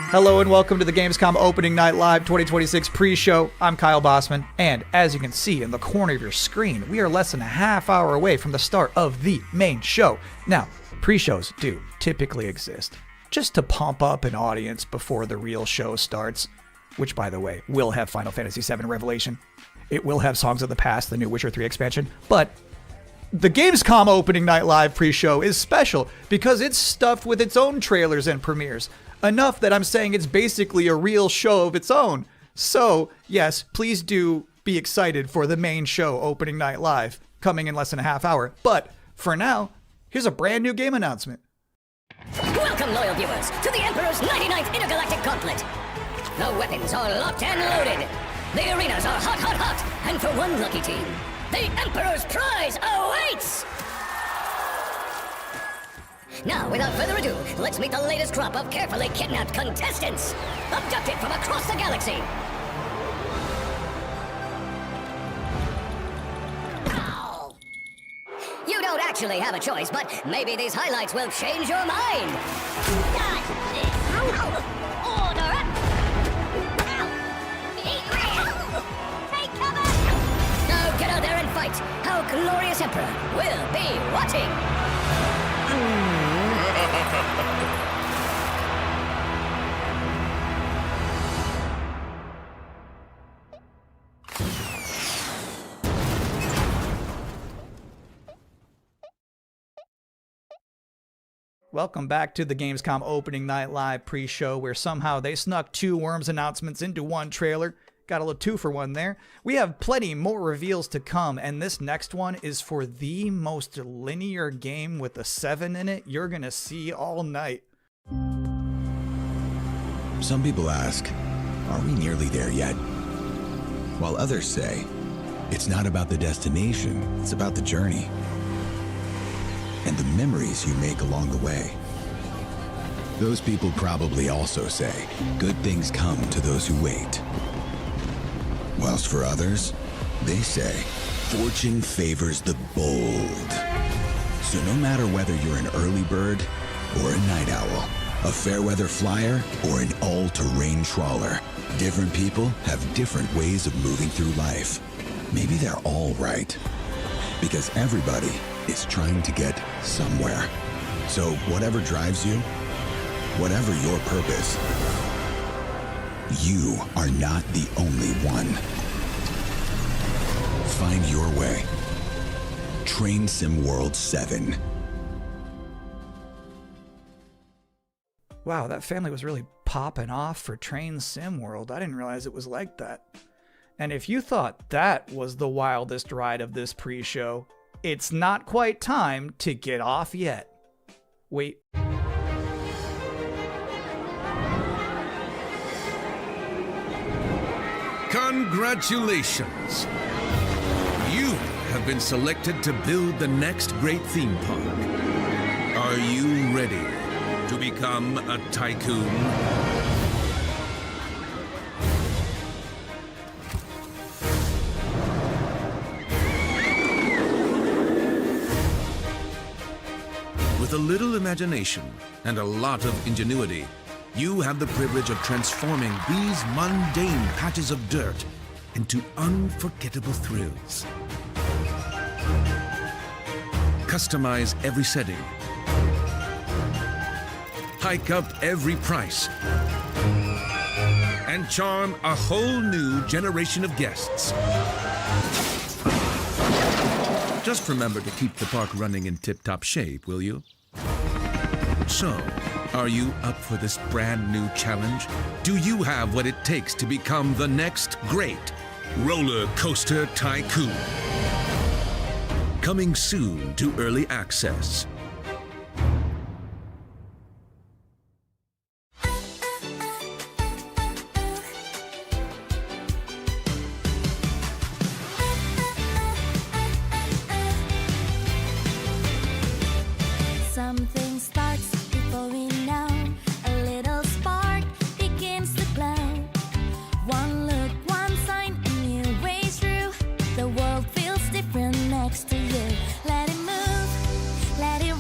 Hello and welcome to the Gamescom Opening Night Live 2026 pre-show. I'm Kyle Bossman, and as you can see in the corner of your screen, we are less than a half hour away from the start of the main show. Now, pre-shows do typically exist just to pump up an audience before the real show starts, which, by the way, will have Final Fantasy VII Revelation. It will have Songs of the Past, the new Witcher 3 expansion, but the Gamescom Opening Night Live pre-show is special because it's stuffed with its own trailers and premieres. Enough that I'm saying it's basically a real show of its own. So, yes, please do be excited for the main show, Opening Night Live, coming in less than a half hour. But for now, here's a brand new game announcement. Welcome, loyal viewers, to the Emperor's 99th Intergalactic Gauntlet. The weapons are locked and loaded. The arenas are hot, hot, hot. And for one lucky team, the Emperor's prize awaits! Now, without further ado, let's meet the latest crop of carefully kidnapped contestants, abducted from across the galaxy. Ow. You don't actually have a choice, but maybe these highlights will change your mind. Order up! Take cover! Now get out there and fight. Our glorious Emperor will be watching. Welcome back to the Gamescom Opening Night Live pre-show, where somehow they snuck two Worms announcements into one trailer. Got a little 2-for-1 there. We have plenty more reveals to come, and this next one is for the most linear game with a 7 in it you're gonna see all night. Some people ask, are we nearly there yet? While others say, it's not about the destination, it's about the journey. And the memories you make along the way. Those people probably also say, good things come to those who wait. Whilst for others, they say, fortune favors the bold. So no matter whether you're an early bird or a night owl, a fair weather flyer or an all-terrain trawler, different people have different ways of moving through life. Maybe they're all right, because everybody is trying to get somewhere. So whatever drives you, whatever your purpose, you are not the only one. Find your way. Train Sim World 7. Wow, that family was really popping off for Train Sim World. I didn't realize it was like that. And if you thought that was the wildest ride of this pre-show, it's not quite time to get off yet. Wait. Congratulations! You have been selected to build the next great theme park. Are you ready to become a tycoon? With a little imagination and a lot of ingenuity, you have the privilege of transforming these mundane patches of dirt into unforgettable thrills. Customize every setting. Hike up every price. And charm a whole new generation of guests. Just remember to keep the park running in tip-top shape, will you? So, are you up for this brand new challenge? Do you have what it takes to become the next great roller coaster tycoon? Coming soon to early access. Something starts before we know. A little spark begins to glow. One look, one sign, a new way through. The world feels different next to you. Let it move, let it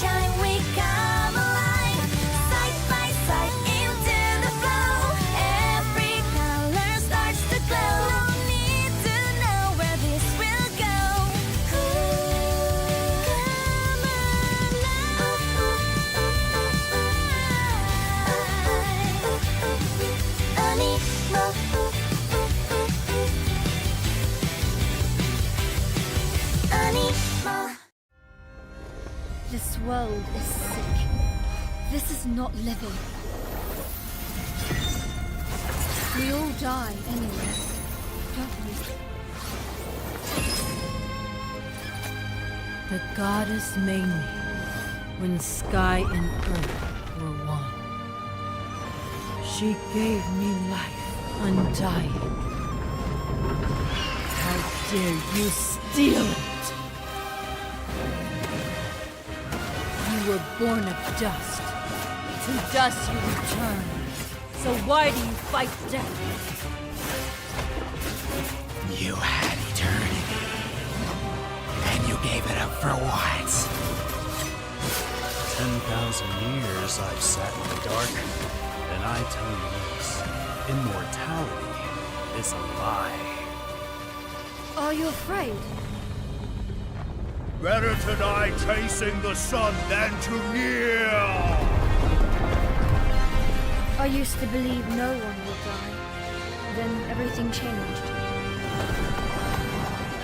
shine, we come alive. Side by side into the flow. Every color starts to glow. No need to know where this will go. Come alive. This world is sick. This is not living. We all die anyway, don't we? The goddess made me when sky and earth were one. She gave me life undying. How dare you steal it? You were born of dust. To dust you return. So why do you fight death? You had eternity, and you gave it up for what? 10,000 years I've sat in the dark, and I tell you this, immortality is a lie. Are you afraid? Better to die chasing the sun than to kneel! I used to believe no one would die. Then everything changed.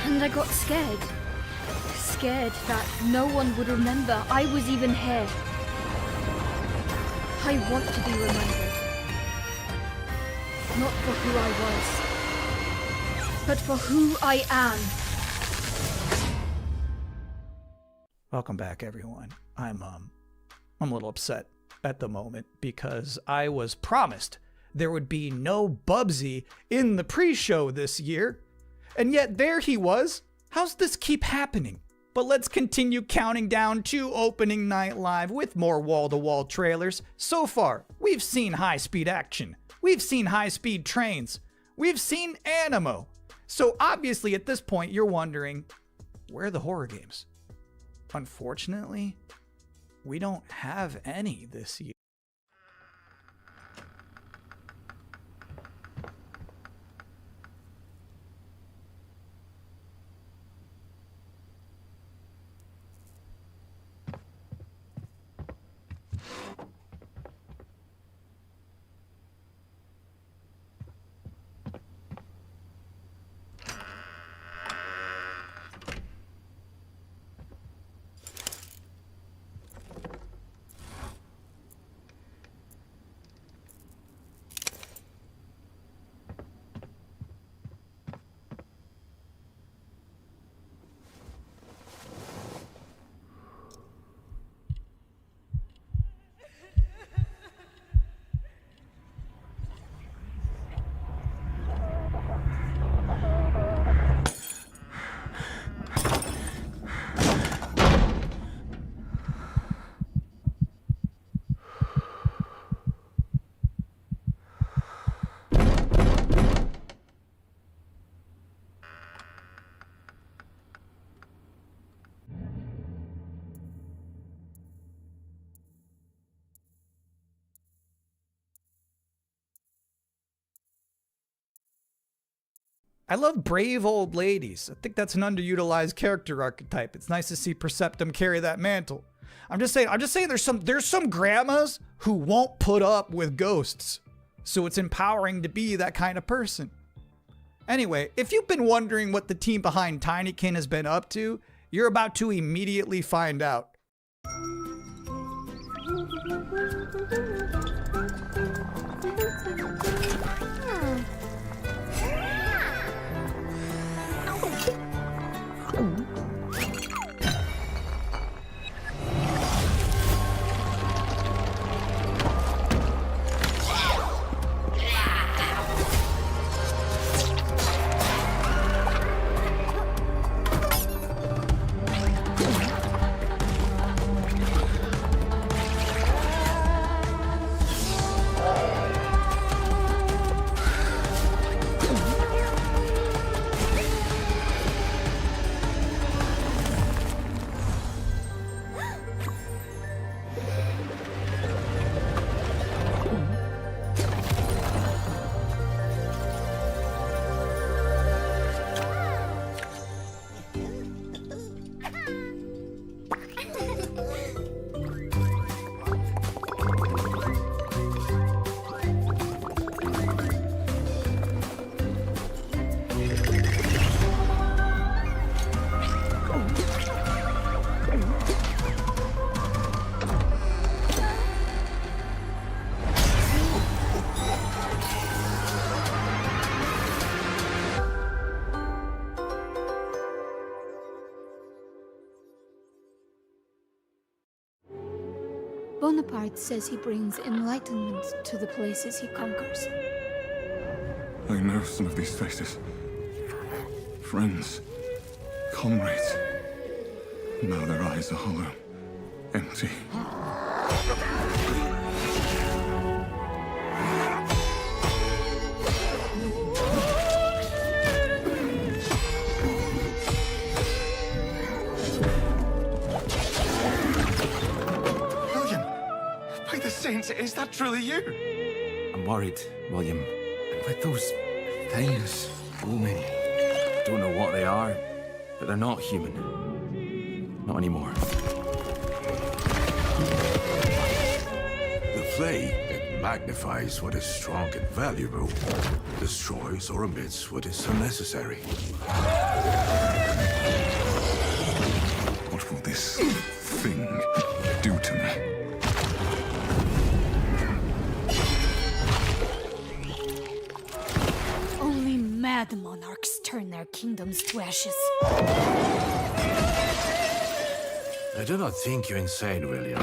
And I got scared. Scared that no one would remember I was even here. I want to be remembered. Not for who I was, but for who I am. Welcome back, everyone. I'm a little upset at the moment because I was promised there would be no Bubsy in the pre-show this year, and yet there he was. How's this keep happening? But let's continue counting down to opening night live with more wall-to-wall trailers. So far, we've seen high-speed action. We've seen high-speed trains. We've seen Animo. So obviously at this point, you're wondering, where are the horror games? Unfortunately, we don't have any this year. I love brave old ladies. I think that's an underutilized character archetype. It's nice to see Perceptum carry that mantle. I'm just saying there's some grandmas who won't put up with ghosts. So it's empowering to be that kind of person. Anyway, if you've been wondering what the team behind Tinykin has been up to, you're about to immediately find out. Bonaparte says he brings enlightenment to the places he conquers. I know some of these faces. Friends. Comrades. Now their eyes are hollow. Empty. William! By the saints, is that truly you? I'm worried, William. With those things looming. Don't know what they are, but they're not human. Not anymore. The flame, it magnifies what is strong and valuable, destroys or omits what is unnecessary. What will this thing do to me? Only mad monarchs turn their kingdoms to ashes. I do not think you insane, William.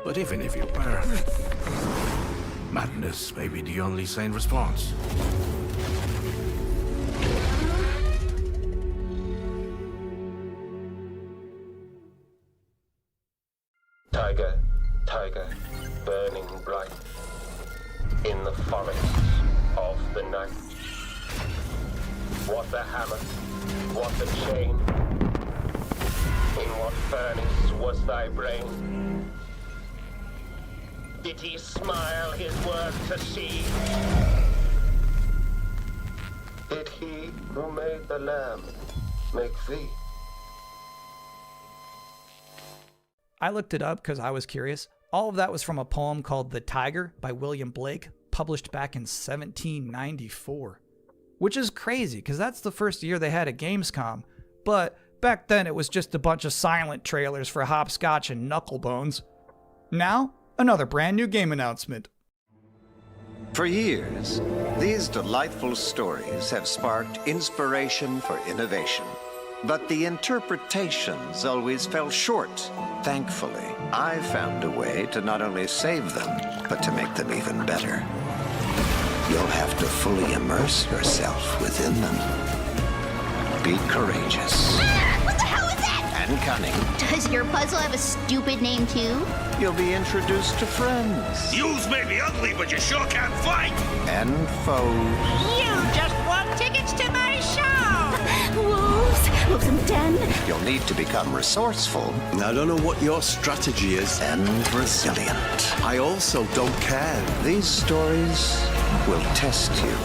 But even if you were, madness may be the only sane response. Tiger, tiger, burning bright in the forests of the night. What the hammer, what the chain, in what furnace was thy brain? Did he smile his work to see? Did he who made the lamb make thee? I looked it up because I was curious. All of that was from a poem called The Tiger by William Blake, published back in 1794. Which is crazy, because that's the first year they had a Gamescom. But back then it was just a bunch of silent trailers for Hopscotch and Knucklebones. Now, another brand new game announcement. For years, these delightful stories have sparked inspiration for innovation. But the interpretations always fell short. Thankfully, I found a way to not only save them, but to make them even better. You'll have to fully immerse yourself within them. Be courageous. What the hell is that? And cunning. Does your puzzle have a stupid name too? You'll be introduced to friends. Yous may be ugly, but you sure can fight! And foes. You just won tickets to my show! Wolves and den. You'll need to become resourceful. I don't know what your strategy is. And resilient. I also don't care. These stories will test you.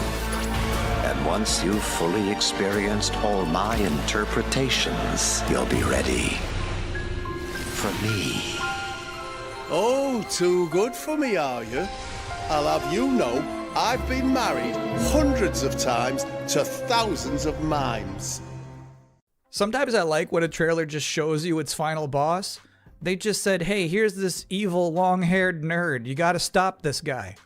And once you've fully experienced all my interpretations, you'll be ready for me. Oh, too good for me, are you? I'll have you know, I've been married hundreds of times to thousands of mimes. Sometimes I like when a trailer just shows you its final boss. They just said, hey, here's this evil long-haired nerd. You gotta stop this guy.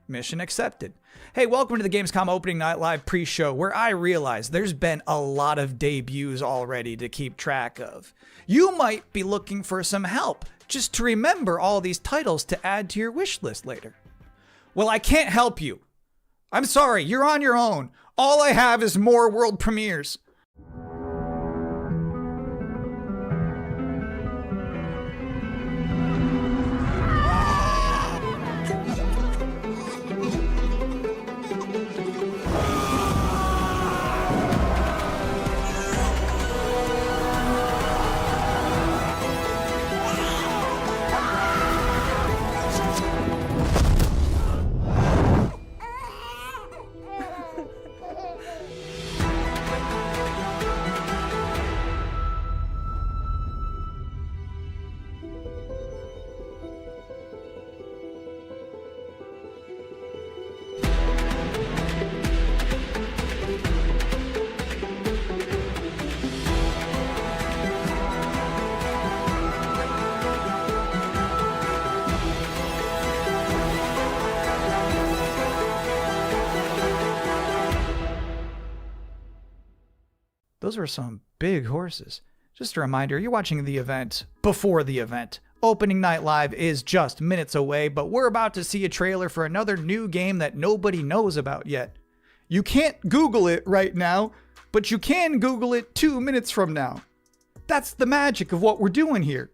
Mission accepted. Hey, welcome to the Gamescom Opening Night Live pre-show, where I realize there's been a lot of debuts already to keep track of. You might be looking for some help just to remember all these titles to add to your wish list later. Well, I can't help you. I'm sorry, you're on your own. All I have is more world premieres. Those were some big horses. Just a reminder, you're watching the event before the event. Opening Night Live is just minutes away, but we're about to see a trailer for another new game that nobody knows about yet. You can't Google it right now, but you can Google it 2 minutes from now. That's the magic of what we're doing here.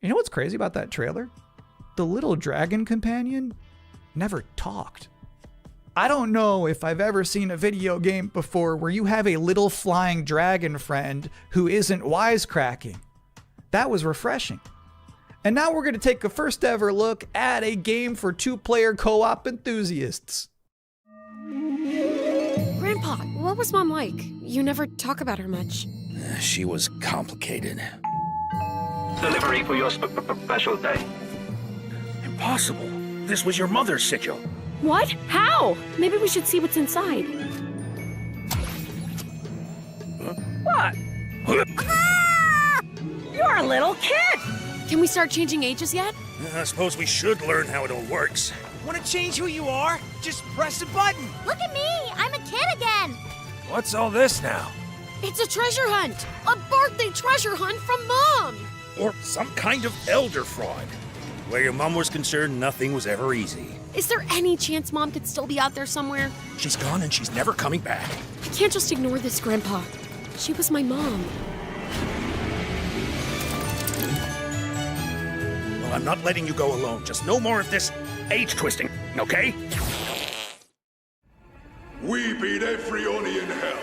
You know what's crazy about that trailer? The little dragon companion never talked. I don't know if I've ever seen a video game before where you have a little flying dragon friend who isn't wisecracking. That was refreshing. And now we're going to take a first ever look at a game for two-player co-op enthusiasts. Grandpa, what was Mom like? You never talk about her much. She was complicated. Delivery for your special day. Impossible. This was your mother's sigil. What? How? Maybe we should see what's inside. What? You're a little kid! Can we start changing ages yet? I suppose we should learn how it all works. Want to change who you are? Just press a button. Look at me! I'm a kid again! What's all this now? It's a treasure hunt! A birthday treasure hunt from Mom! Or some kind of elder fraud. Where your mom was concerned, nothing was ever easy. Is there any chance Mom could still be out there somewhere? She's gone and she's never coming back. I can't just ignore this, Grandpa. She was my mom. Well, I'm not letting you go alone. Just no more of this age twisting, okay? We beat every Oni in hell.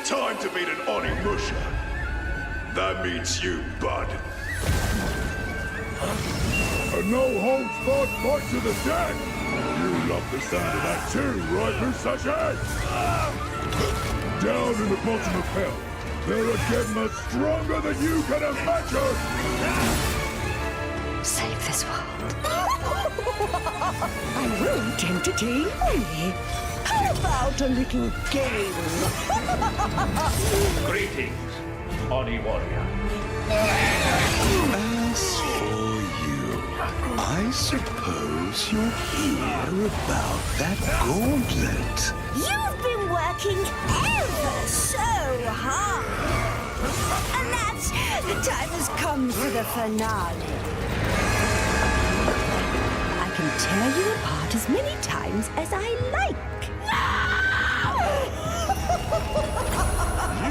Time to beat an Oni Musha. That means you, bud. A no-holds-barred fight to the death! You love the sound of that too, right, Musashi? Down in the bottom of hell, there are Gemmas stronger than you can imagine! Save this world. I won't entertain me. How about a little game? Greetings, Oni Warrior. As for you, I suppose you'll hear about that gauntlet. You've been working ever so hard! And that's the time has come for the finale. I can tear you apart as many times as I like.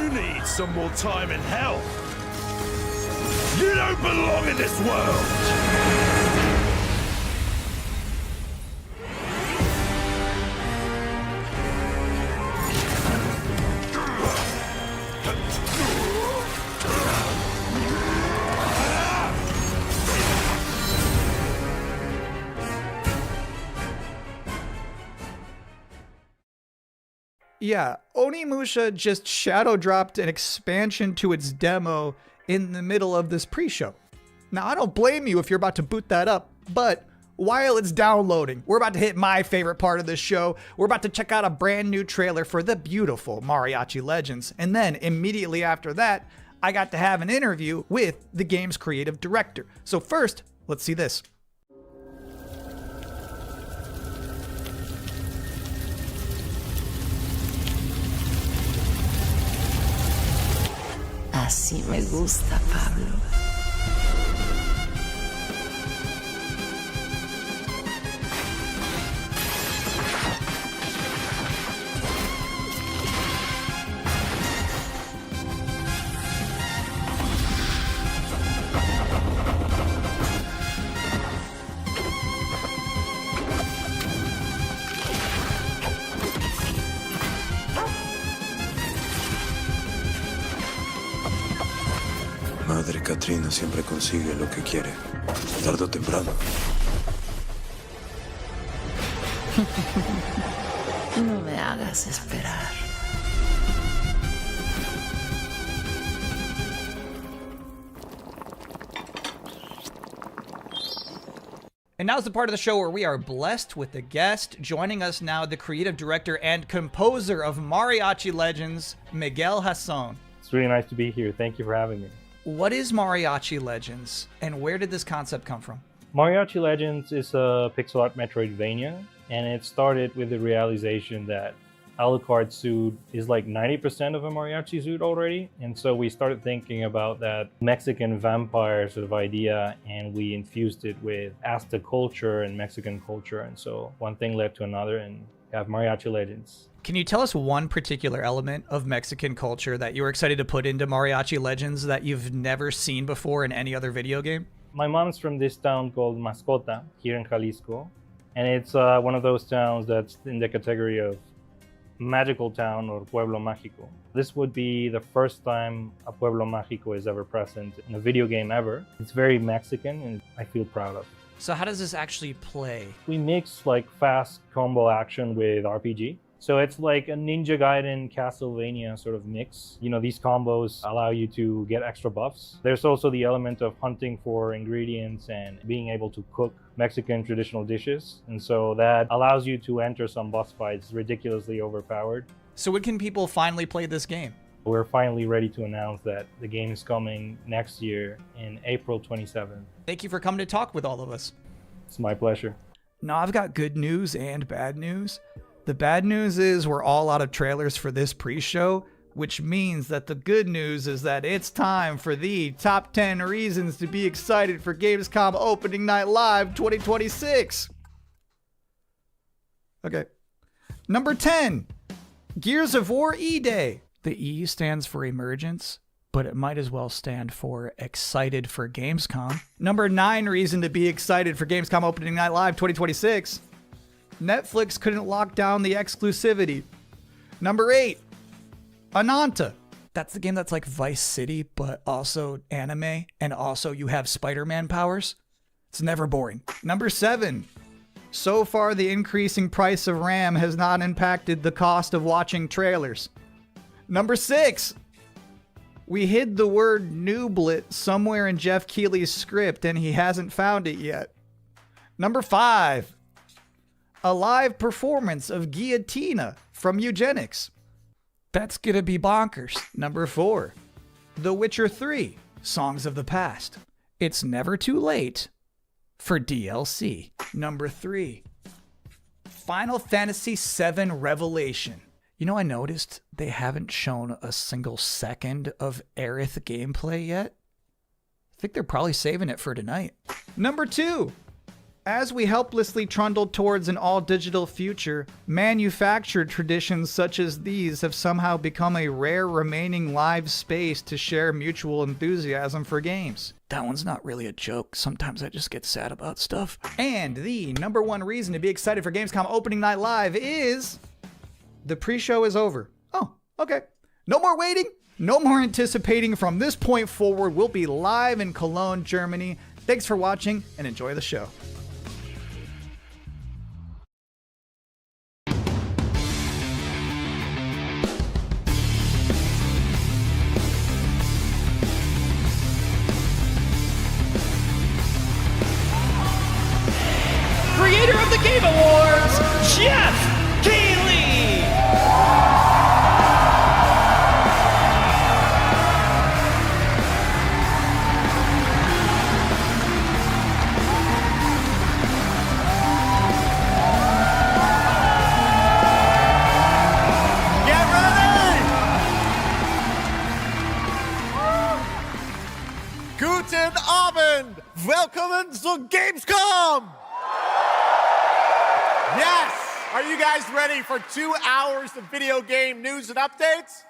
You need some more time in hell. You don't belong in this world! Yeah, Onimusha just shadow dropped an expansion to its demo in the middle of this pre-show. Now, I don't blame you if you're about to boot that up, but while it's downloading, we're about to hit my favorite part of this show. We're about to check out a brand new trailer for the beautiful Mariachi Legends. And then immediately after that, I got to have an interview with the game's creative director. So first, let's see this. Así me gusta, Pablo. Madre Katrina siempre consigue lo que quiere, tarde o temprano. No me hagas esperar. And now's the part of the show where we are blessed with a guest. Joining us now, the creative director and composer of Mariachi Legends, Miguel Hasson. It's really nice to be here. Thank you for having me. What is Mariachi Legends, and where did this concept come from? Mariachi Legends is a pixel art Metroidvania, and it started with the realization that Alucard's suit is like 90% of a mariachi suit already. And so we started thinking about that Mexican vampire sort of idea, and we infused it with Aztec culture and Mexican culture. And so one thing led to another, and we have Mariachi Legends. Can you tell us one particular element of Mexican culture that you were excited to put into Mariachi Legends that you've never seen before in any other video game? My mom's from this town called Mascota here in Jalisco. And it's one of those towns that's in the category of magical town or pueblo mágico. This would be the first time a pueblo mágico is ever present in a video game ever. It's very Mexican, and I feel proud of. So how does this actually play? We mix like fast combo action with RPG. So it's like a Ninja Gaiden Castlevania sort of mix. You know, these combos allow you to get extra buffs. There's also the element of hunting for ingredients and being able to cook Mexican traditional dishes. And so that allows you to enter some boss fights ridiculously overpowered. So when can people finally play this game? We're finally ready to announce that the game is coming next year in April 27th. Thank you for coming to talk with all of us. It's my pleasure. Now, I've got good news and bad news. The bad news is we're all out of trailers for this pre-show, which means that the good news is that it's time for the top 10 reasons to be excited for Gamescom Opening Night Live 2026. Okay. Number 10, Gears of War E-Day. The E stands for emergence, but it might as well stand for excited for Gamescom. Number 9 reason to be excited for Gamescom Opening Night Live 2026. Netflix couldn't lock down the exclusivity. Number 8, Ananta. That's the game that's like Vice City, but also anime, and also you have Spider-Man powers. It's never boring. Number 7, so far the increasing price of RAM has not impacted the cost of watching trailers. Number 6, we hid the word nooblet somewhere in Geoff Keighley's script and he hasn't found it yet. Number 5, a live performance of Guillotina from Eugenics. That's gonna be bonkers. Number 4, The Witcher 3, Songs of the Past. It's never too late for DLC. Number 3, Final Fantasy VII Revelation. You know, I noticed they haven't shown a single second of Aerith gameplay yet. I think they're probably saving it for tonight. Number 2, as we helplessly trundle towards an all-digital future, manufactured traditions such as these have somehow become a rare remaining live space to share mutual enthusiasm for games. That one's not really a joke. Sometimes I just get sad about stuff. And the number 1 reason to be excited for Gamescom Opening Night Live is the pre-show is over. Oh, okay. No more waiting. No more anticipating. From this point forward, we'll be live in Cologne, Germany. Thanks for watching and enjoy the show. Welcome to Gamescom! Yes! Are you guys ready for 2 hours of video game news and updates?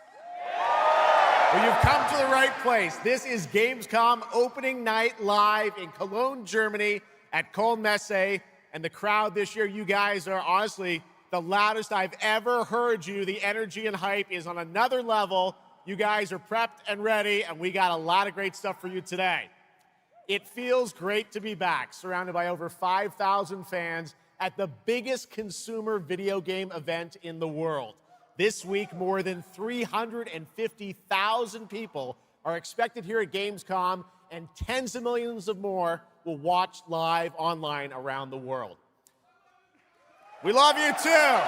Well, you've come to the right place. This is Gamescom Opening Night live in Cologne, Germany at Köln-Messe. And the crowd this year, you guys are honestly the loudest I've ever heard you. The energy and hype is on another level. You guys are prepped and ready, and we got a lot of great stuff for you today. It feels great to be back, surrounded by over 5,000 fans at the biggest consumer video game event in the world. This week, more than 350,000 people are expected here at Gamescom, and tens of millions of more will watch live online around the world. We love you too.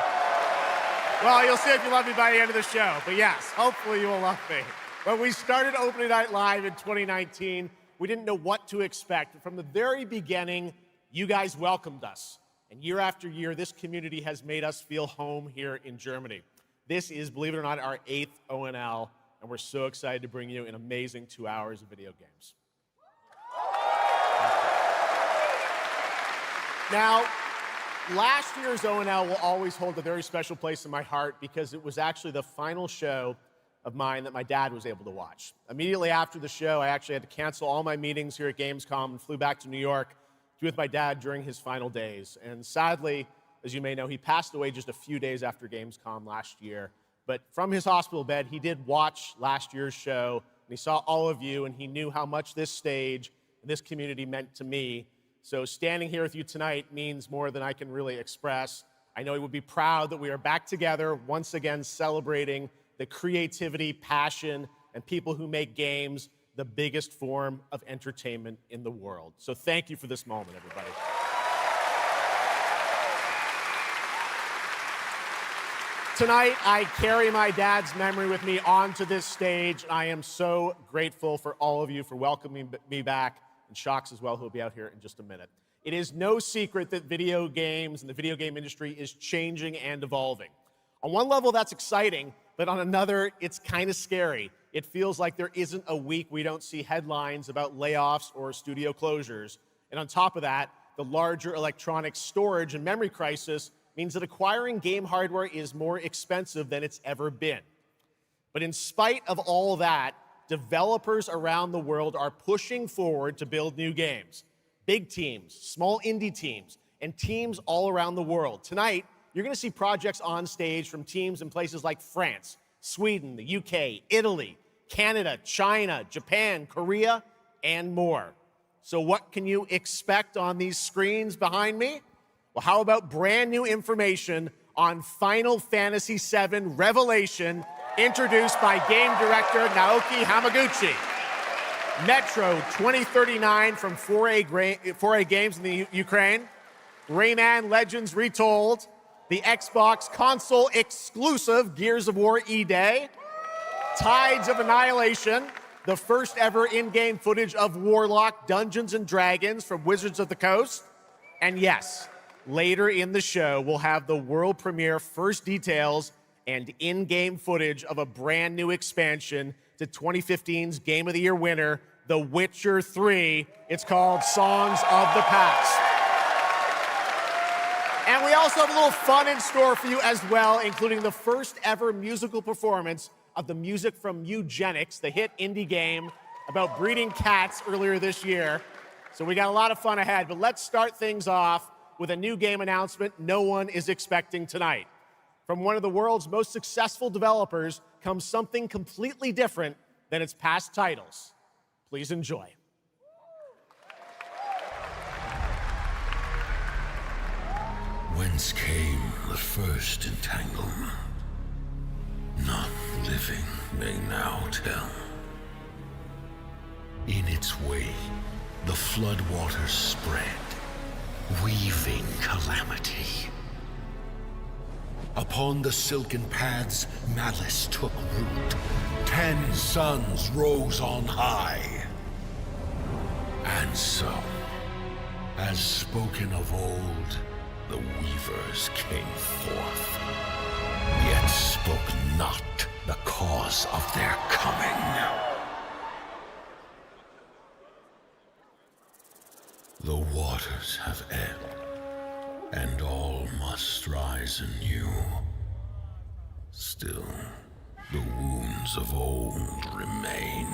Well, you'll see if you love me by the end of the show, but yes, hopefully you will love me. When we started Opening Night Live in 2019, we didn't know what to expect. From the very beginning, you guys welcomed us. And year after year, this community has made us feel home here in Germany. This is, believe it or not, our 8th ONL, and we're so excited to bring you an amazing 2 hours of video games. Now, last year's ONL will always hold a very special place in my heart because it was actually the final show of mine that my dad was able to watch. Immediately after the show, I actually had to cancel all my meetings here at Gamescom and flew back to New York to be with my dad during his final days. And sadly, as you may know, he passed away just a few days after Gamescom last year. But from his hospital bed, he did watch last year's show, and he saw all of you, and he knew how much this stage and this community meant to me. So standing here with you tonight means more than I can really express. I know he would be proud that we are back together, once again celebrating the creativity, passion, and people who make games the biggest form of entertainment in the world. So thank you for this moment, everybody. Tonight, I carry my dad's memory with me onto this stage. I am so grateful for all of you for welcoming me back, and Shocks as well, who will be out here in just a minute. It is no secret that video games and the video game industry is changing and evolving. On one level, that's exciting, but on another, it's kind of scary. It feels like there isn't a week we don't see headlines about layoffs or studio closures. And on top of that, the larger electronic storage and memory crisis means that acquiring game hardware is more expensive than it's ever been. But in spite of all that, developers around the world are pushing forward to build new games. Big teams, small indie teams, and teams all around the world. Tonight, you're going to see projects on stage from teams in places like France, Sweden, the UK, Italy, Canada, China, Japan, Korea, and more. So what can you expect on these screens behind me? Well, how about brand new information on Final Fantasy VII Revelation, introduced by game director Naoki Hamaguchi. Metro 2039 from 4A Games in the Ukraine. Rayman Legends Retold. The Xbox console exclusive Gears of War E-Day. Tides of Annihilation, the first ever in-game footage of Warlock Dungeons & Dragons from Wizards of the Coast. And yes, later in the show, we'll have the world premiere first details and in-game footage of a brand new expansion to 2015's Game of the Year winner, The Witcher 3. It's called Songs of the Past. And we also have a little fun in store for you as well, including the first ever musical performance of the music from Eugenics, the hit indie game about breeding cats earlier this year. So we got a lot of fun ahead, but let's start things off with a new game announcement no one is expecting tonight. From one of the world's most successful developers comes something completely different than its past titles. Please enjoy. Whence came the first entanglement? None living may now tell. In its wake, the floodwaters spread, weaving calamity. Upon the silken paths, malice took root. 10 suns rose on high. And so, as spoken of old, the weavers came forth, yet spoke not the cause of their coming. waters have ebbed, and all must rise anew. Still, the wounds of old remain.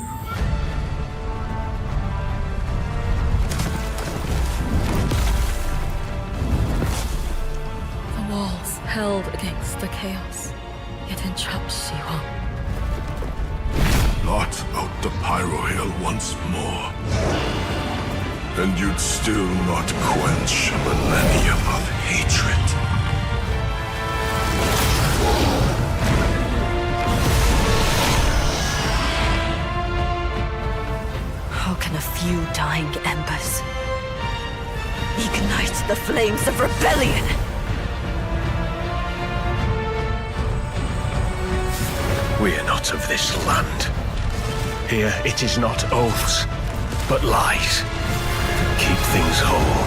The walls held against the chaos, yet entrapped Shiwa. Blot out the Pyro Hill once more, and you'd still not quench a millennium of hatred. How can a few dying embers ignite the flames of rebellion? We are not of this land. Here it is not oaths, but lies. Keep things whole.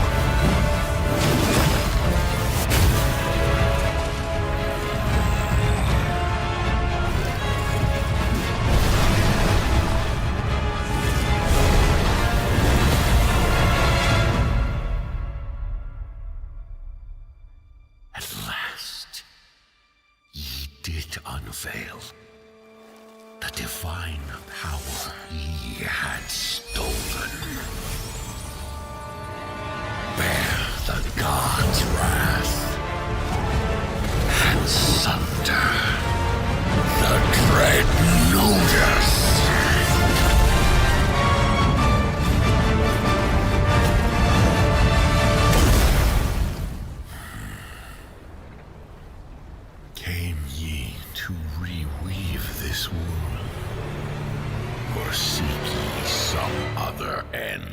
At last, ye did unveil the divine power ye had stolen. Bear the god's wrath and sunder the dread Ludus. Came ye to reweave this world? Or seek ye some other end?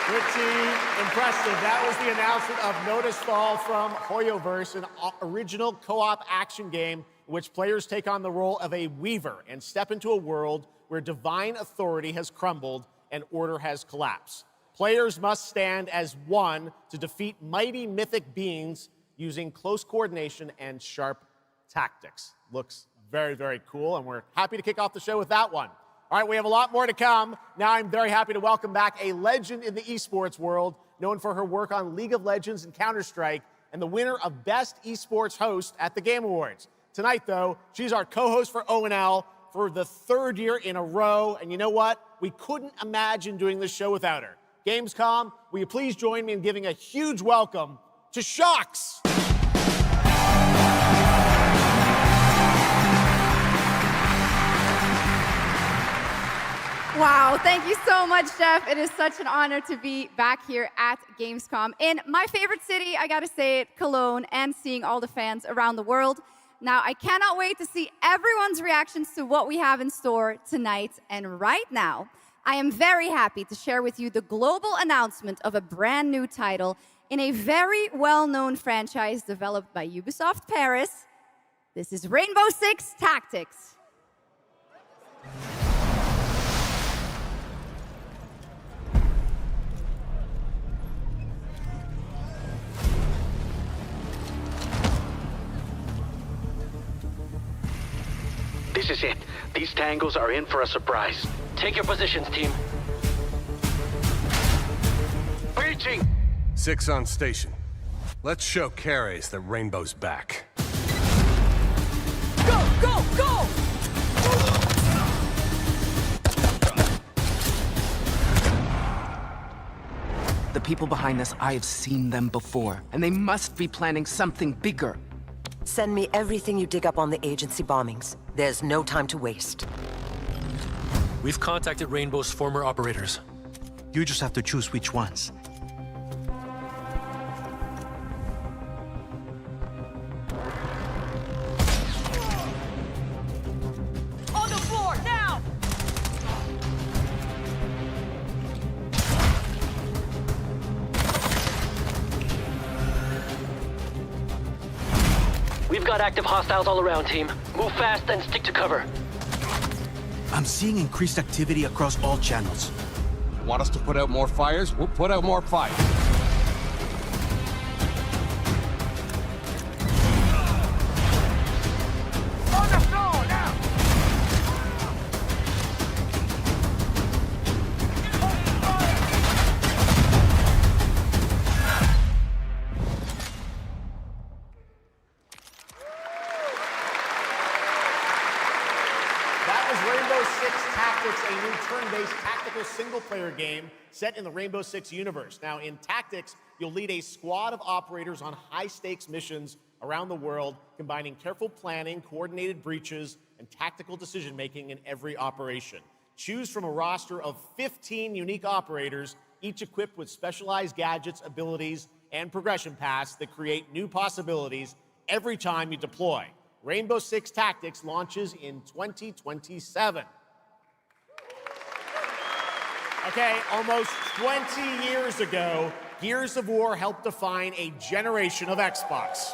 Pretty impressive. That was the announcement of Notice Fall from Hoyoverse, an original co-op action game in which players take on the role of a weaver and step into a world where divine authority has crumbled and order has collapsed. Players must stand as one to defeat mighty mythic beings using close coordination and sharp tactics. Looks very, very cool, and we're happy to kick off the show with that one. All right, we have a lot more to come. Now I'm very happy to welcome back a legend in the esports world, known for her work on League of Legends and Counter-Strike, and the winner of Best Esports Host at the Game Awards. Tonight, though, she's our co-host for ONL for the third year in a row, and you know what? We couldn't imagine doing this show without her. Gamescom, will you please join me in giving a huge welcome to Shocks? Wow, thank you so much, Geoff. It is such an honor to be back here at Gamescom in my favorite city, I gotta say it, Cologne, and seeing all the fans around the world. Now, I cannot wait to see everyone's reactions to what we have in store tonight. And right now, I am very happy to share with you the global announcement of a brand new title in a very well-known franchise developed by Ubisoft Paris. This is Rainbow Six Tactics. This is it. These tangos are in for a surprise. Take your positions, team. Breaching! 6 on station. Let's show Cares that Rainbow's back. Go, go, go! The people behind this, I have seen them before, and they must be planning something bigger. Send me everything you dig up on the agency bombings. There's no time to waste. We've contacted Rainbow's former operators. You just have to choose which ones. On the floor, now! We've got active hostiles all around, team. Move fast and stick to cover. I'm seeing increased activity across all channels. Want us to put out more fires? We'll put out more fires. a new turn-based tactical single-player game set in the Rainbow Six universe. Now, in Tactics, you'll lead a squad of operators on high-stakes missions around the world, combining careful planning, coordinated breaches, and tactical decision-making in every operation. Choose from a roster of 15 unique operators, each equipped with specialized gadgets, abilities, and progression paths that create new possibilities every time you deploy. Rainbow Six Tactics launches in 2027. Okay, almost 20 years ago, Gears of War helped define a generation of Xbox.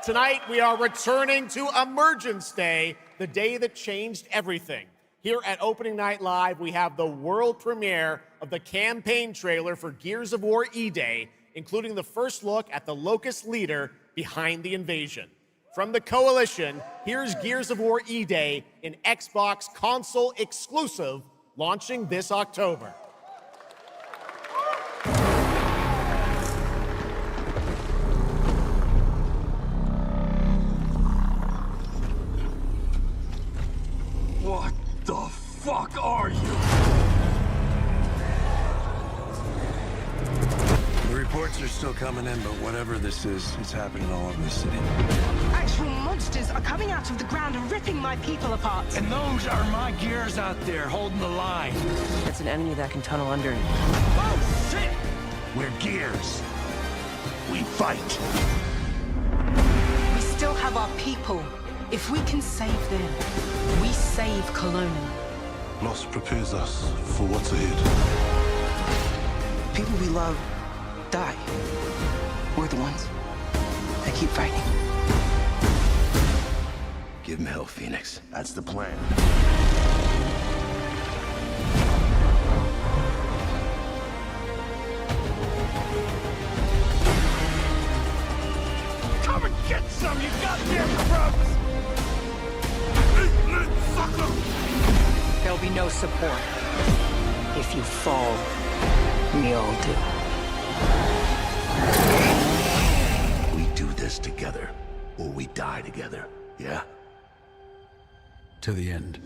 Tonight, we are returning to Emergence Day, the day that changed everything. Here at Opening Night Live, we have the world premiere of the campaign trailer for Gears of War E-Day, including the first look at the Locust leader behind the invasion. From the Coalition, here's Gears of War E-Day, an Xbox console exclusive, launching this October. What the fuck are you? The reports are still coming in, but whatever this is, it's happening all over the city. Actual monsters are coming out of the ground and ripping my people apart. And those are my gears out there holding the line. It's an enemy that can tunnel under it. Oh, shit! We're gears. We fight. We still have our people. If we can save them, we save Cologne. Loss prepares us for what's ahead. People we love die. We're the ones that keep fighting. Give him hell, Phoenix. That's the plan. Come and get some, you goddamn grubs! There'll be no support. If you fall, we all do. We do this together, or we die together, yeah? To the end.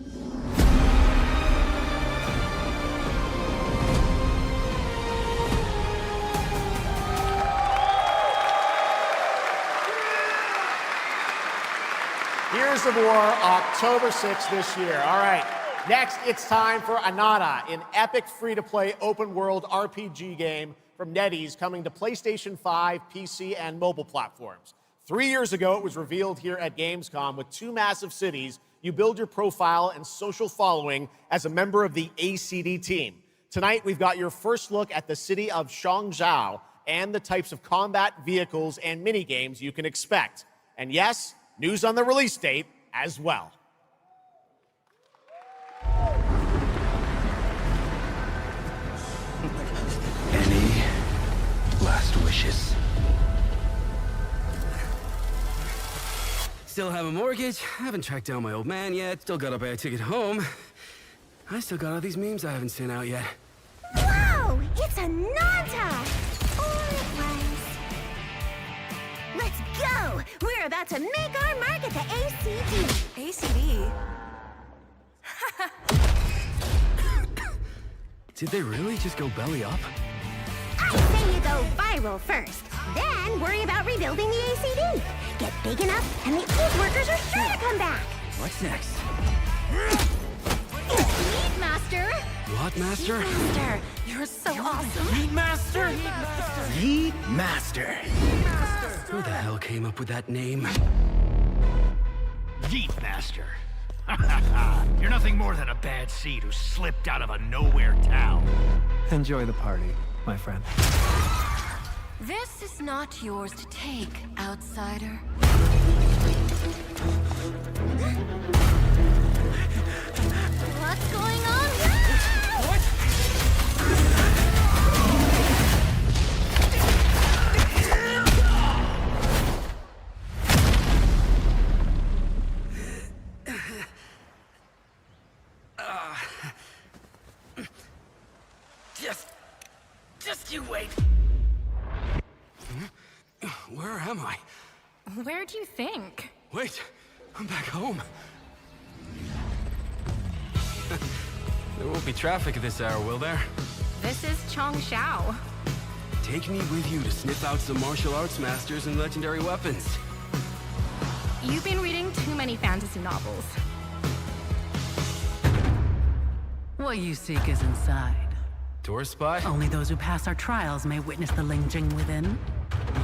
Gears of War, October 6th this year. All right, next it's time for Anata, an epic free-to-play open-world RPG game from NetEase coming to PlayStation 5, PC, and mobile platforms. 3 years ago, it was revealed here at Gamescom. With 2 massive cities, you build your profile and social following as a member of the ACD team. Tonight, we've got your first look at the city of Shangzhou and the types of combat vehicles and minigames you can expect. And yes, news on the release date as well. Any last wishes? Still have a mortgage, haven't tracked down my old man yet, still gotta buy a ticket home. I still got all these memes I haven't sent out yet. Whoa! It's a Nanta! Or it was. Let's go! We're about to make our mark at the ACD. ACD? Did they really just go belly up? I say you go viral first, then worry about rebuilding the ACD. Get big enough, and the old workers are sure to come back. What's next? Meat Master! What, Master? Master, you're so awesome. Meat Master? Yeet Master. Who the hell came up with that name? Yeet Master. You're nothing more than a bad seed who slipped out of a nowhere town. Enjoy the party, my friend. This is not yours to take, outsider. What's going on here? What? Just you wait. Where am I? Where do you think? Wait, I'm back home. There There won't be traffic at this hour, will there? This is Chong Shao. Take me with you to sniff out some martial arts masters and legendary weapons. You've been reading too many fantasy novels. What you seek is inside. Tourist spy? Only those who pass our trials may witness the Lingjing within.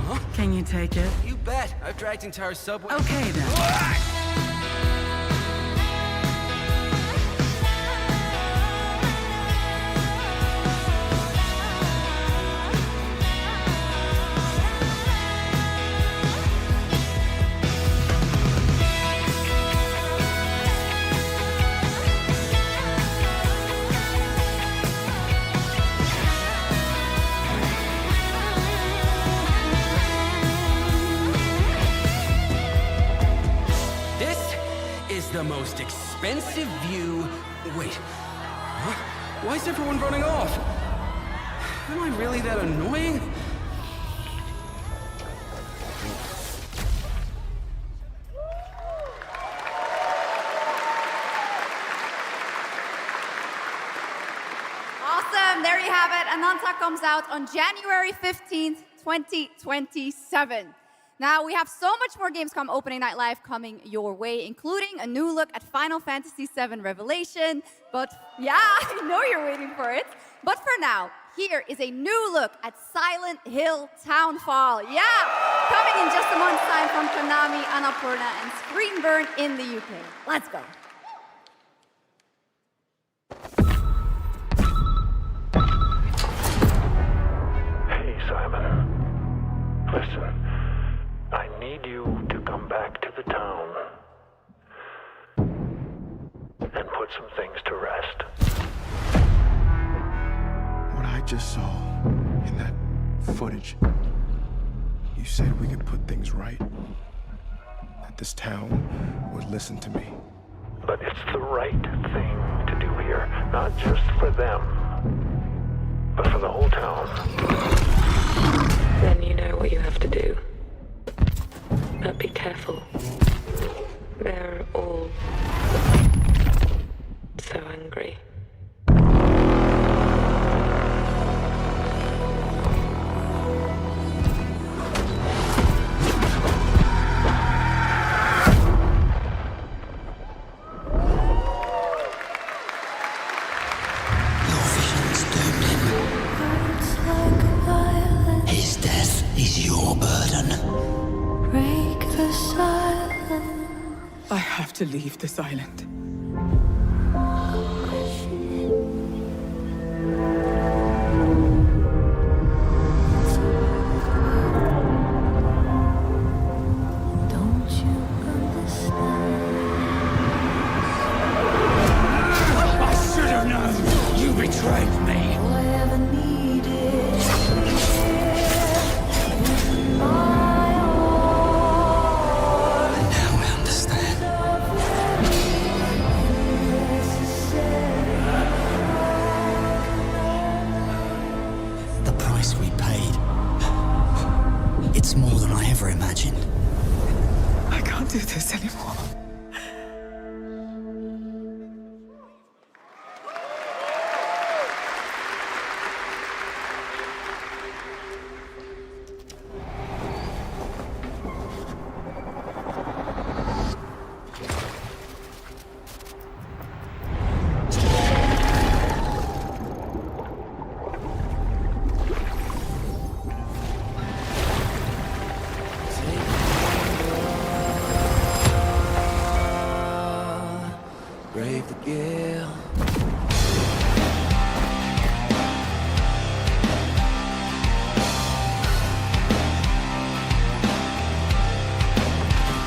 Huh? Can you take it? You bet. I've dragged entire subway. Okay then. The most expensive view. Wait. Huh? Why is everyone running off? Am I really that annoying? Awesome. There you have it. Ananta comes out on January 15th, 2027. Now, we have so much more Gamescom Opening Night Live coming your way, including a new look at Final Fantasy VII Revelation. But yeah, I know you're waiting for it. But for now, here is a new look at Silent Hill Townfall. Yeah, coming in just a month's time from Konami, Annapurna, and Screenburn in the UK. Let's go. Hey, Simon. Listen. I need you to come back to the town and put some things to rest. What I just saw in that footage, you said we could put things right, that this town would listen to me. But it's the right thing to do here, not just for them, but for the whole town. Then you know what you have to do. But be careful. They're all so angry. Your visions doomed him. His death is your burden. I have to leave this island. Don't you understand? I should have known! You betrayed me! All I ever needed. It's more than I ever imagined. I can't do this anymore. Brave the gale.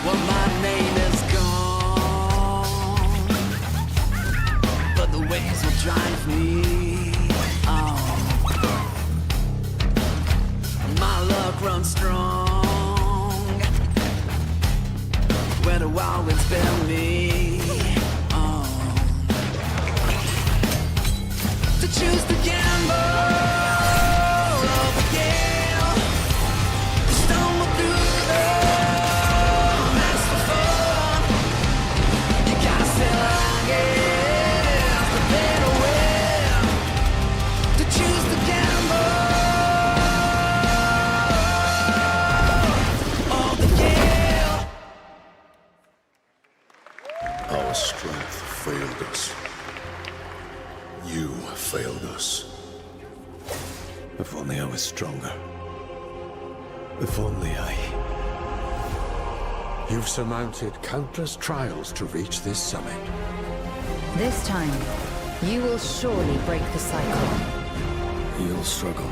Well, my name is gone, but the waves will drive me on. My luck runs strong, where the wild winds bear me on. To choose the gamble of the gale, to stumble through the that's the fun. You gotta sail out against the better way. failed us. If only I was stronger. If only You've surmounted countless trials to reach this summit. This time, you will surely break the cycle. You'll struggle,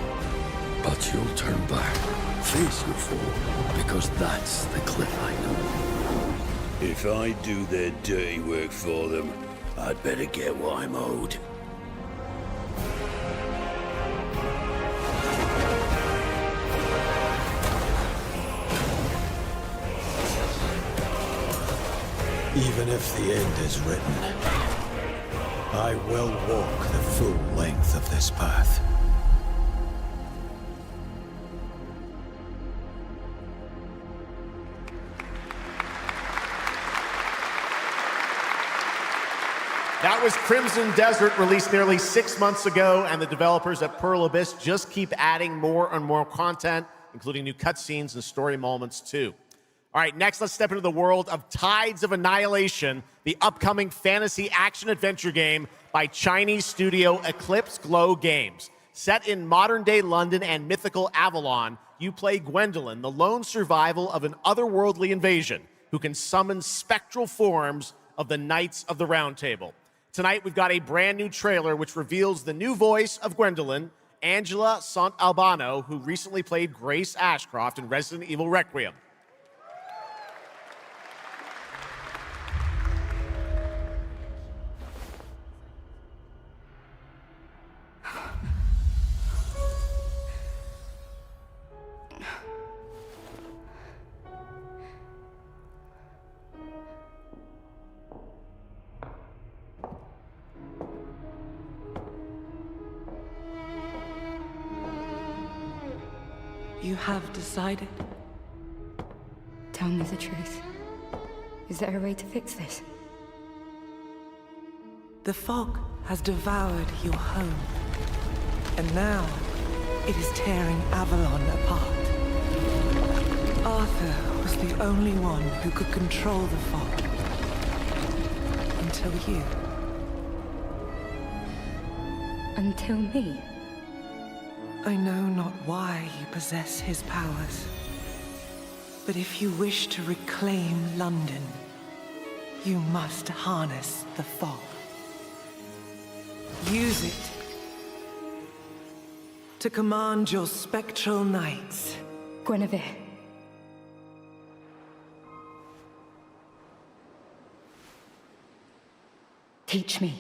but you'll turn back. Face your foe, because that's the cliff I know. If I do their dirty work for them, I'd better get what I'm owed. Even if the end is written, I will walk the full length of this path. That was Crimson Desert, released nearly 6 months ago, and the developers at Pearl Abyss just keep adding more and more content, including new cutscenes and story moments too. All right, next let's step into the world of Tides of Annihilation, the upcoming fantasy action-adventure game by Chinese studio Eclipse Glow Games. Set in modern-day London and mythical Avalon, you play Gwendolyn, the lone survival of an otherworldly invasion who can summon spectral forms of the Knights of the Round Table. Tonight, we've got a brand new trailer which reveals the new voice of Gwendolyn, Angela Sant Albano, who recently played Grace Ashcroft in Resident Evil Requiem. You have decided? Tell me the truth. Is there a way to fix this? The fog has devoured your home, and now it is tearing Avalon apart. Arthur was the only one who could control the fog. Until you. Until me? I know not why you possess his powers, but if you wish to reclaim London, you must harness the fog. Use it to command your spectral knights. Guinevere. Teach me.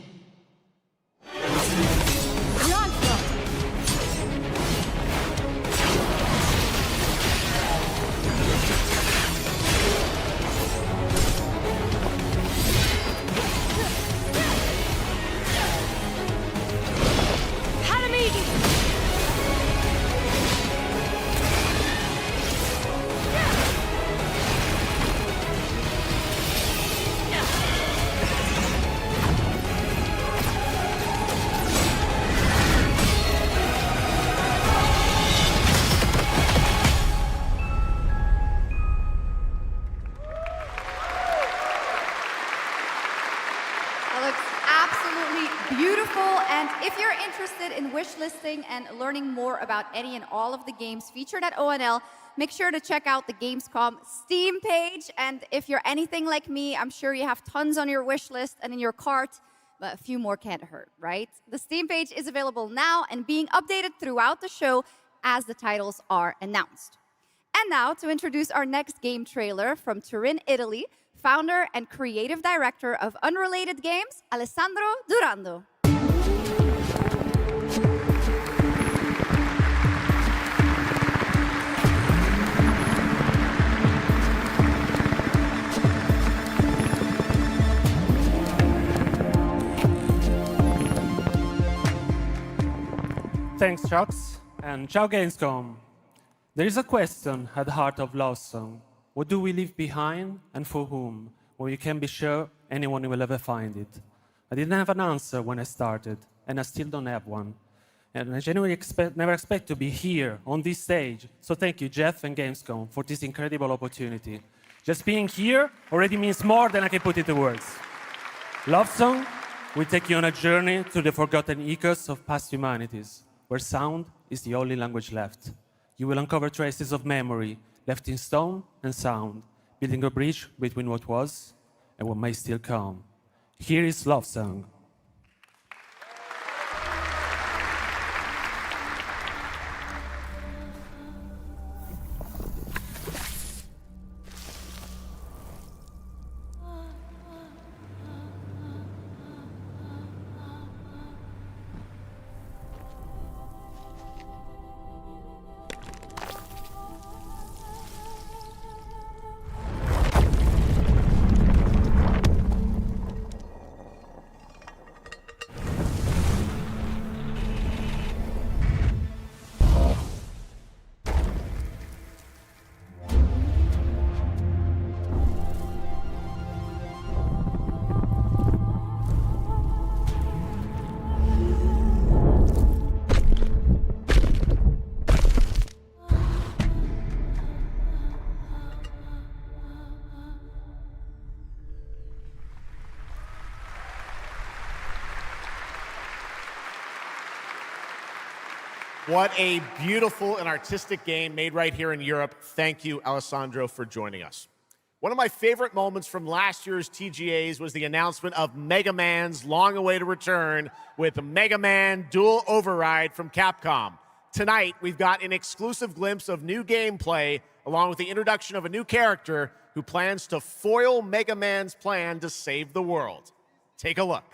Listing and learning more about any and all of the games featured at ONL, make sure to check out the Gamescom Steam page. And if you're anything like me, I'm sure you have tons on your wish list and in your cart, but a few more can't hurt, right? The Steam page is available now and being updated throughout the show as the titles are announced. And now to introduce our next game trailer from Turin, Italy, founder and creative director of Unrelated Games, Alessandro Durando. Thanks, Chucks, and ciao Gamescom. There is a question at the heart of Love Song. What do we leave behind and for whom? Well, you can be sure anyone will ever find it. I didn't have an answer when I started, and I still don't have one. And I genuinely never expect to be here on this stage. So thank you, Geoff and Gamescom, for this incredible opportunity. Just being here already means more than I can put into words. Love Song we take you on a journey through the forgotten echoes of past humanities, where sound is the only language left. You will uncover traces of memory left in stone and sound, building a bridge between what was and what may still come. Here is Love Song. What a beautiful and artistic game made right here in Europe. Thank you, Alessandro, for joining us. One of my favorite moments from last year's TGAs was the announcement of Mega Man's long-awaited return with Mega Man Dual Override from Capcom. Tonight, we've got an exclusive glimpse of new gameplay, along with the introduction of a new character who plans to foil Mega Man's plan to save the world. Take a look.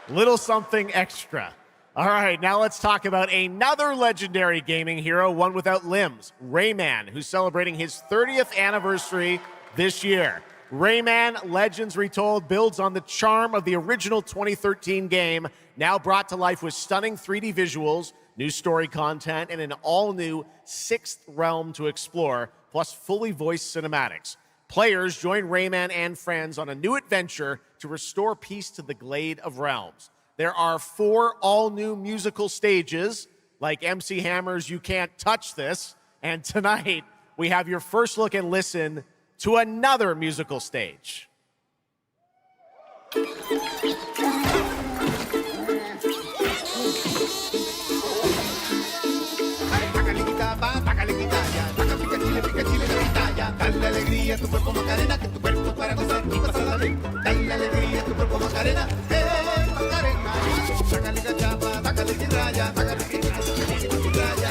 Little something extra. All right, now let's talk about another legendary gaming hero, one without limbs, Rayman, who's celebrating his 30th anniversary this year. Rayman Legends Retold builds on the charm of the original 2013 game, now brought to life with stunning 3D visuals, new story content, and an all-new sixth realm to explore, plus fully voiced cinematics. Players join Rayman and friends on a new adventure to restore peace to the Glade of Realms. There are 4 all-new musical stages, like MC Hammer's You Can't Touch This, and tonight we have your first look and listen to another musical stage. Dale alegría a tu cuerpo Macarena, que tu cuerpo para gozar y pasarla bien. Dale alegría a tu cuerpo Macarena, Macarena. Sácale cachapa, sácale guirraya, sácale guirraya,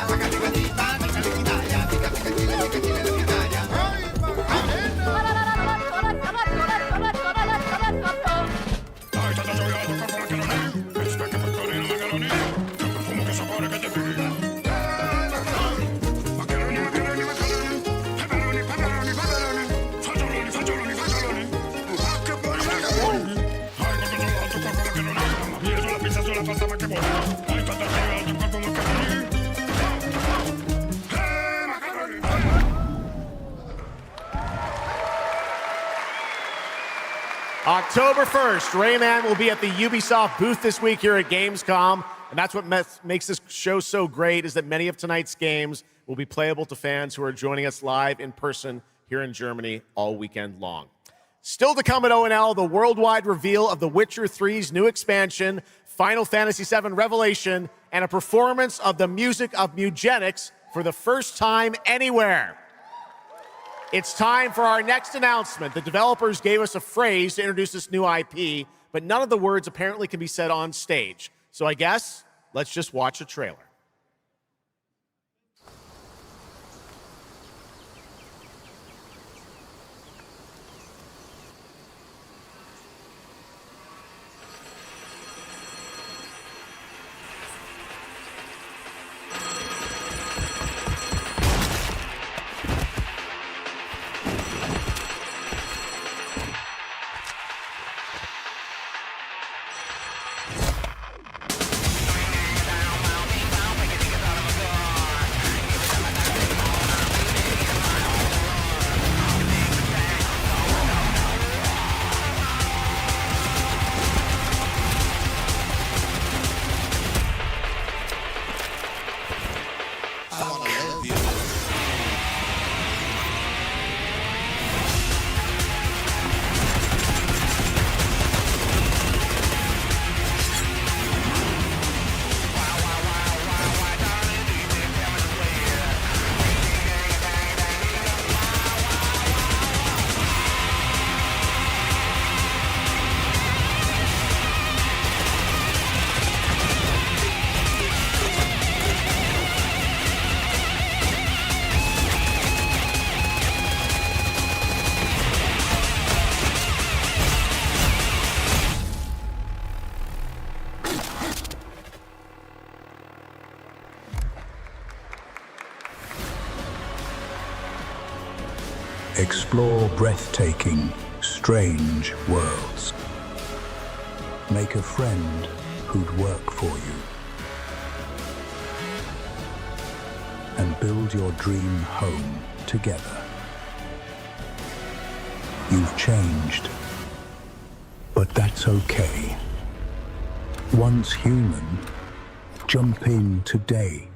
sácale gatita, sácale guirraya, pica pica chile, pica chile de pitaya. ¡Ay, October 1st, Rayman will be at the Ubisoft booth this week here at Gamescom. And that's what makes this show so great, is that many of tonight's games will be playable to fans who are joining us live in person here in Germany all weekend long. Still to come at ONL, the worldwide reveal of The Witcher 3's new expansion, Final Fantasy VII Revelation, and a performance of the music of Mugenics for the first time anywhere. It's time for our next announcement. The developers gave us a phrase to introduce this new IP, but none of the words apparently can be said on stage. So I guess let's just watch a trailer. Explore breathtaking, strange worlds. Make a friend who'd work for you. And build your dream home together. You've changed, but that's okay. Once human, jump in today.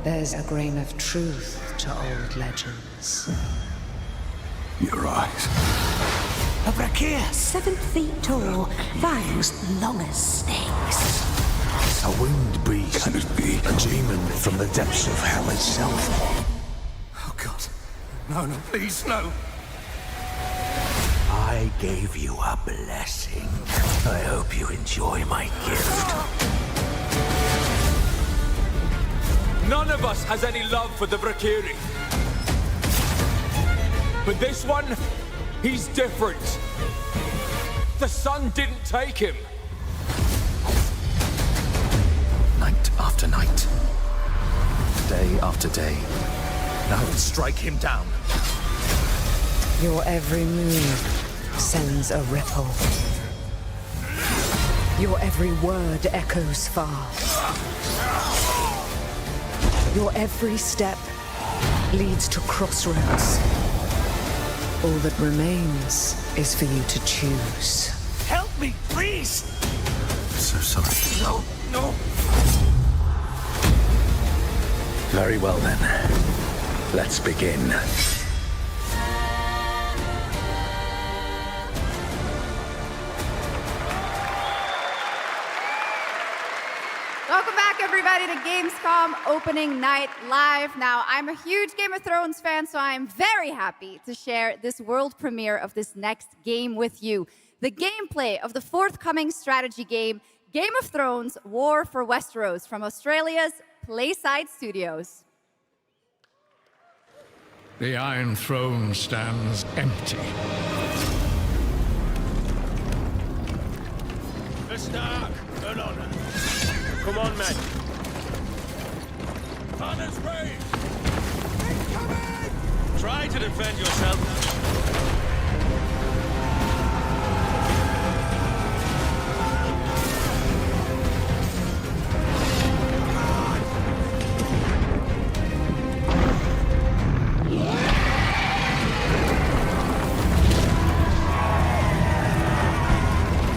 There's a grain of truth to old legends. Your eyes. A brachia, 7 feet tall, fangs long as snakes. A winged beast. Can it be? A demon from the depths of hell itself. Oh God. No, no, please, no. I gave you a blessing. I hope you enjoy my gift. None of us has any love for the Brakiri. But this one, he's different. The sun didn't take him. Night after night, day after day, I will strike him down. Your every move sends a ripple. Your every word echoes far. Your every step leads to crossroads. All that remains is for you to choose. Help me, please! I'm so sorry. No, no. Very well then. Let's begin. Welcome back, everybody, to Gamescom Opening Night Live. Now, I'm a huge Game of Thrones fan, so I'm very happy to share this world premiere of this next game with you. The gameplay of the forthcoming strategy game, Game of Thrones War for Westeros, from Australia's Playside Studios. The Iron Throne stands empty. The Stark, an honor. Come on, men. Honors raised. Incoming! Try to defend yourself.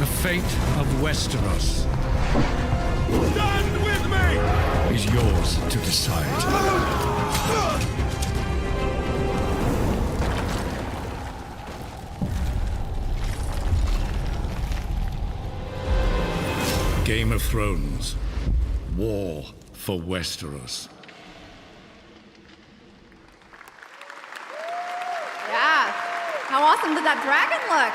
The fate of Westeros Stand with me! is yours to decide. Game of Thrones. War for Westeros. Yeah, how awesome did that dragon look?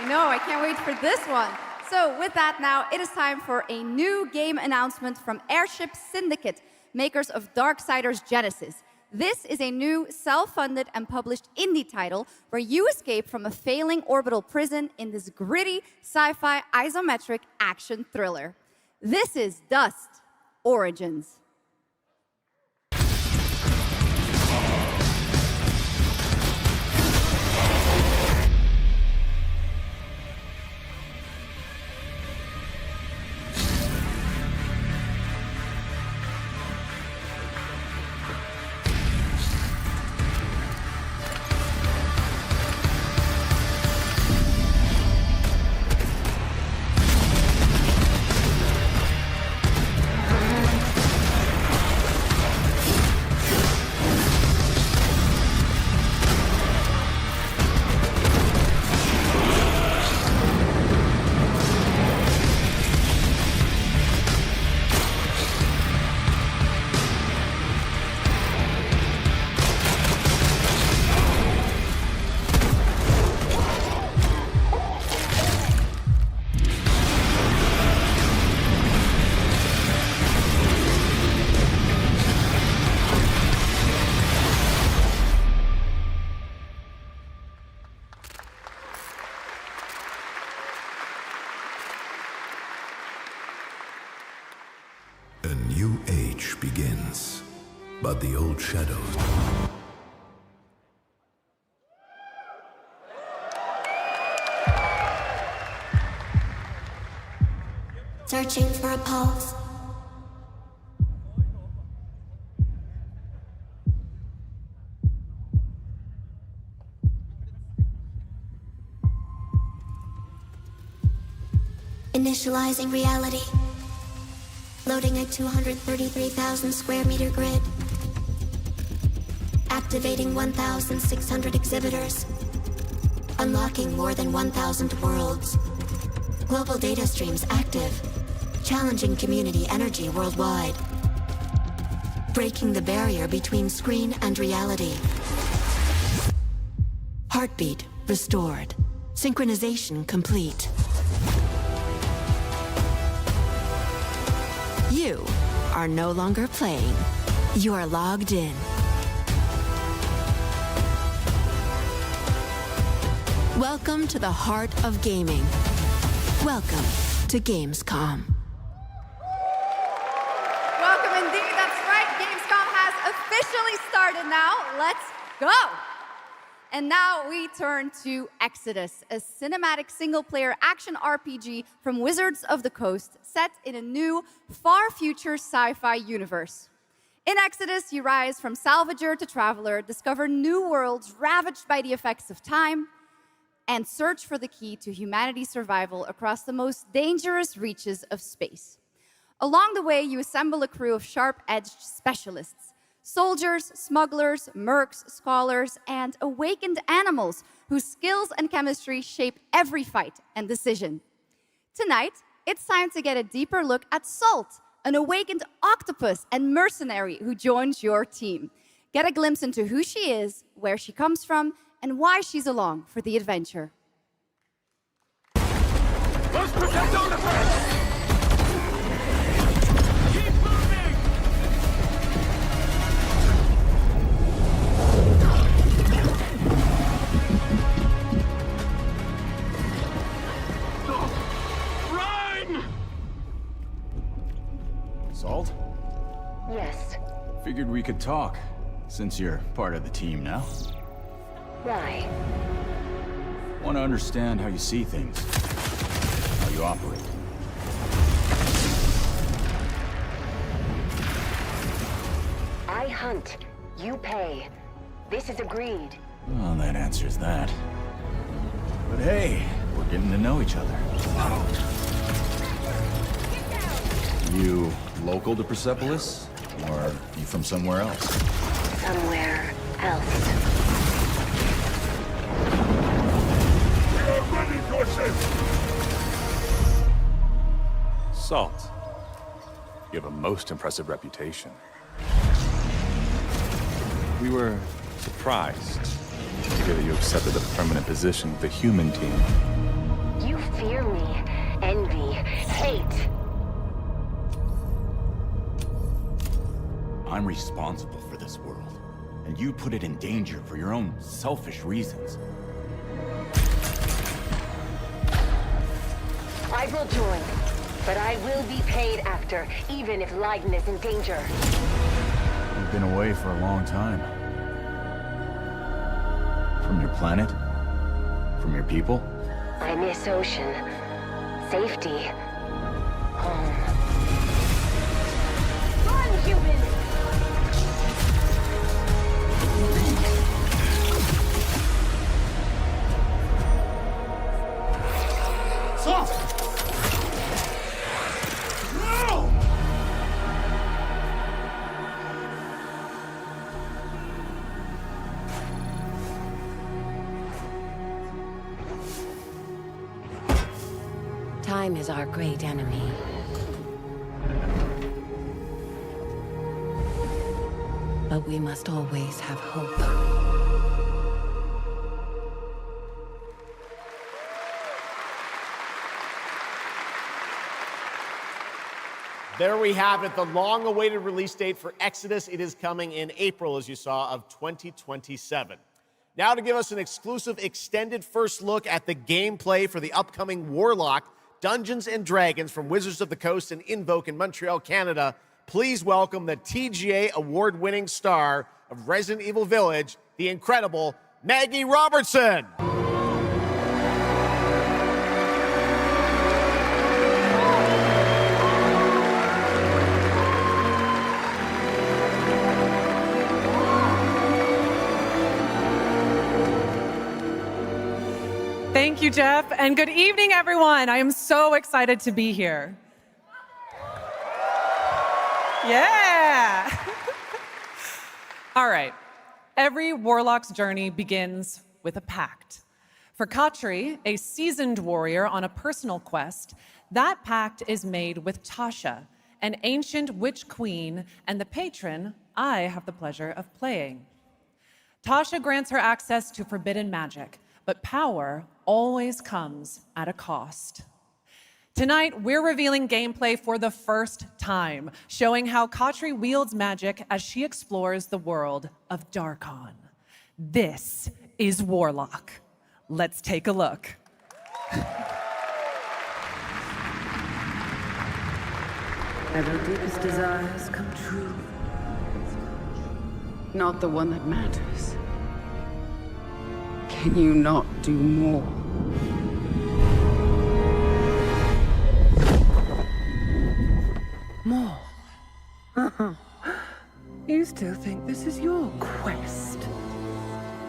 You know, I can't wait for this one. So with that now, it is time for a new game announcement from Airship Syndicate, makers of Darksiders Genesis. This is a new self-funded and published indie title where you escape from a failing orbital prison in this gritty sci-fi isometric action thriller. This is Dust Origins. A new age begins, but the old shadows. Searching for a pulse. Initializing reality. Loading a 233,000 square meter grid. Activating 1,600 exhibitors. Unlocking more than 1,000 worlds. Global data streams active. Challenging community energy worldwide. Breaking the barrier between screen and reality. Heartbeat restored. Synchronization complete. You are no longer playing. You are logged in. Welcome to the heart of gaming. Welcome to Gamescom. Welcome indeed, that's right. Gamescom has officially started. excited now? Let's go! And now we turn to Exodus, a cinematic single-player action RPG from Wizards of the Coast, set in a new, far-future sci-fi universe. In Exodus, you rise from salvager to traveler, discover new worlds ravaged by the effects of time, and search for the key to humanity's survival across the most dangerous reaches of space. Along the way, you assemble a crew of sharp-edged specialists, soldiers, smugglers, mercs, scholars, and awakened animals whose skills and chemistry shape every fight and decision. Tonight, it's time to get a deeper look at Salt, an awakened octopus and mercenary who joins your team. Get a glimpse into who she is, where she comes from, and why she's along for the adventure. Let's protect Artifacts! Salt? Yes. Figured we could talk, since you're part of the team now. Why? Want to understand how you see things, how you operate. I hunt. You pay. This is agreed. Well, that answers that. But hey, we're getting to know each other. You local to Persepolis? Or you from somewhere else? Somewhere else. Salt. You have a most impressive reputation. We were surprised to hear that you accepted a permanent position with the human team. You fear me, envy, hate. I'm responsible for this world, and you put it in danger for your own selfish reasons. I will join, but I will be paid after, even if Leiden is in danger. You've been away for a long time. From your planet? From your people? I miss ocean, safety, home. Run, human! Salt! No! Time is our great enemy. But we must always have hope. There we have it, the long-awaited release date for Exodus. It is coming in April, as you saw, of 2027. Now to give us an exclusive extended first look at the gameplay for the upcoming Warlock Dungeons & Dragons from Wizards of the Coast and Invoke in Montreal, Canada, please welcome the TGA award-winning star of Resident Evil Village, the incredible Maggie Robertson. Thank you, Geoff, and good evening, everyone. I am so excited to be here. Yeah! All right. Every warlock's journey begins with a pact. For Katri, a seasoned warrior on a personal quest, that pact is made with Tasha, an ancient witch queen and the patron I have the pleasure of playing. Tasha grants her access to forbidden magic, but power always comes at a cost. Tonight, we're revealing gameplay for the first time, showing how Katri wields magic as she explores the world of Darkon. This is Warlock. Let's take a look. Ever deepest desires come true. not the one that matters. Can you not do more? More? You still think this is your quest?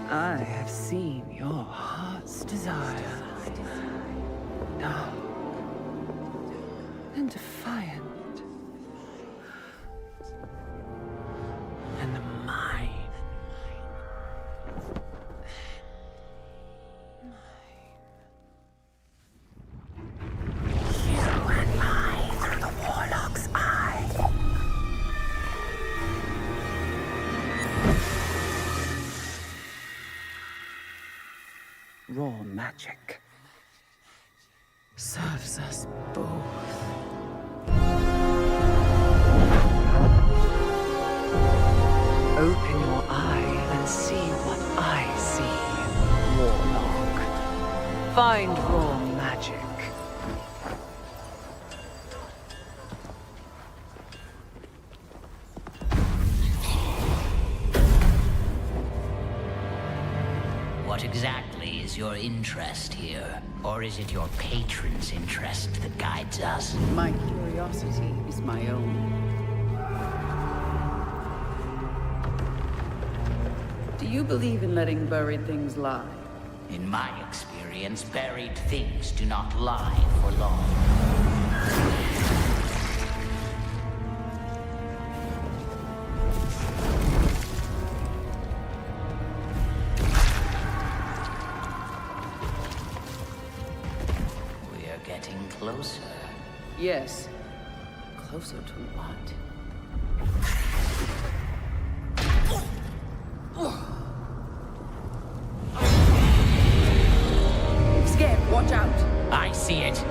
I have seen your heart's desire. Dark and defiant. And mine. You and I through the Warlock's eye. Raw magic serves us both. Open your eye and see what I see, Warlock. Find raw magic. What exactly is your interest here? Or is it your patron's interest that guides us? My curiosity is my own. Do you believe in letting buried things lie? In my experience, buried things do not lie for long. We're getting closer. Yes. Closer to what? Scared, watch out! I see it.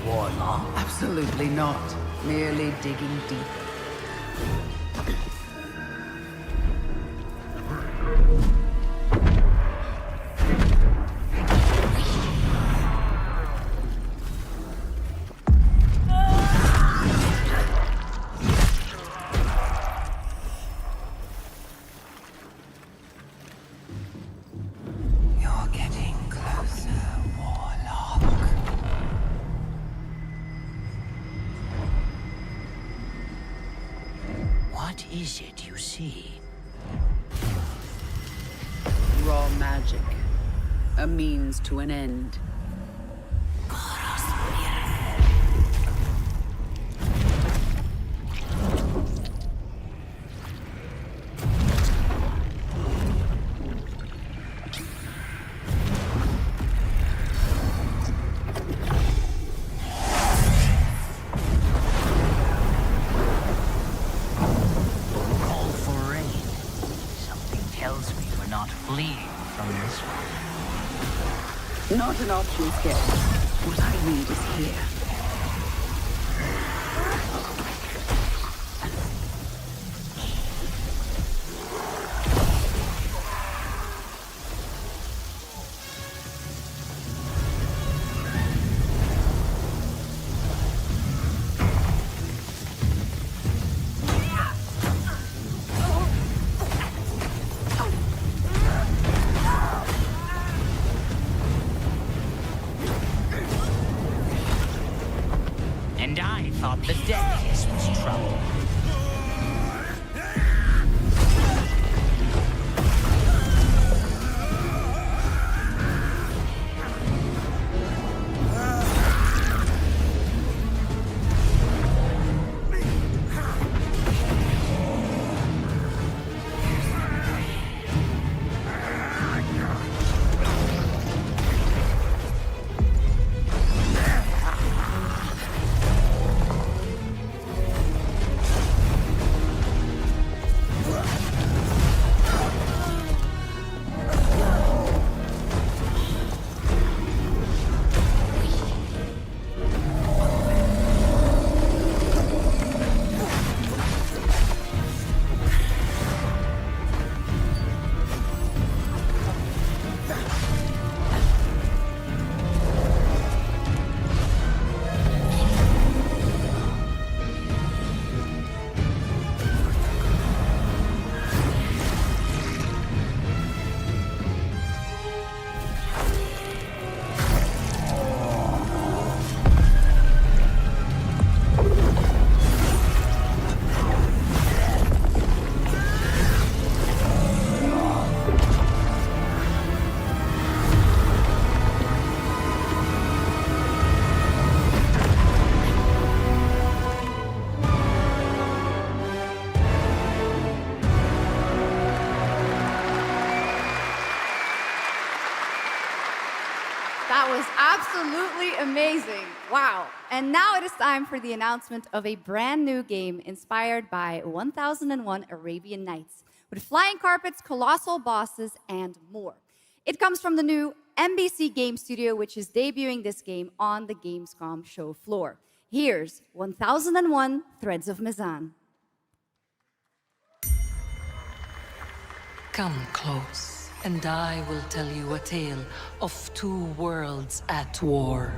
Warlock? Absolutely not. Merely digging deeper. You're getting closer, Warlock. What is it you see? Raw magic. A means to an end. Call for rain. Something tells me we're not fleeing from this one. Not an option, Skip. What I need is here. And I thought the deadliest was trouble. Absolutely amazing. Wow. And now it is time for the announcement of a brand new game inspired by 1001 Arabian Nights, with flying carpets, colossal bosses, and more. It comes from the new MBC Game Studio, which is debuting this game on the Gamescom show floor. Here's 1001 Threads of Mizan. Come close, and I will tell you a tale of two worlds at war.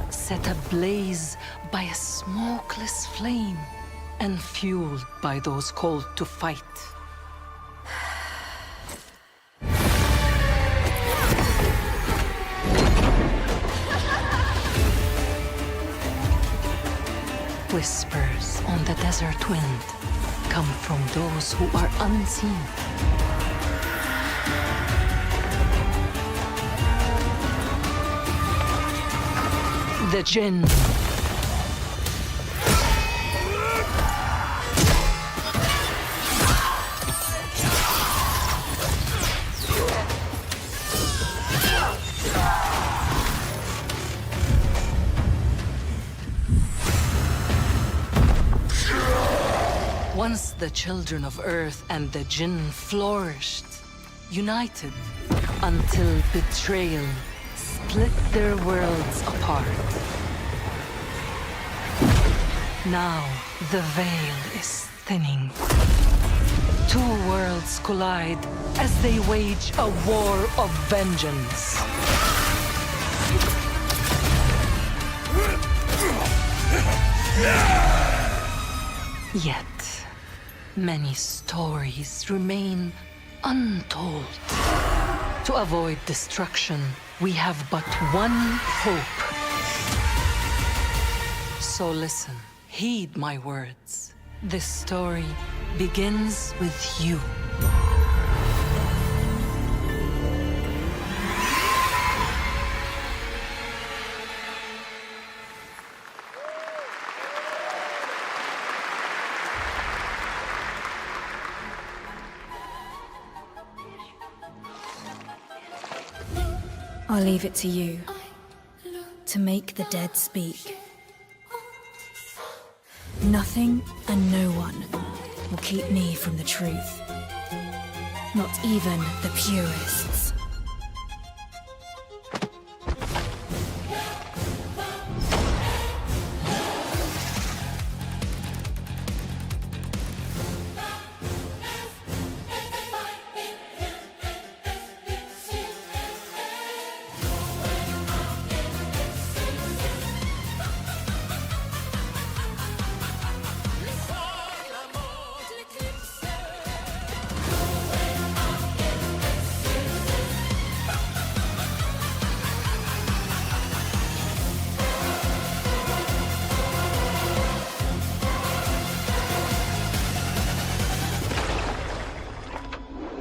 Set ablaze by a smokeless flame, and fueled by those called to fight. Whispers on the desert wind come from those who are unseen. The Jinn. Once the children of Earth and the Jinn flourished, united, until betrayal split their worlds apart. Now the veil is thinning. Two worlds collide as they wage a war of vengeance. Yet, many stories remain untold. To avoid destruction, we have but one hope. So listen, heed my words. This story begins with you. I'll leave it to you to make the dead speak. Nothing and no one will keep me from the truth. Not even the purists.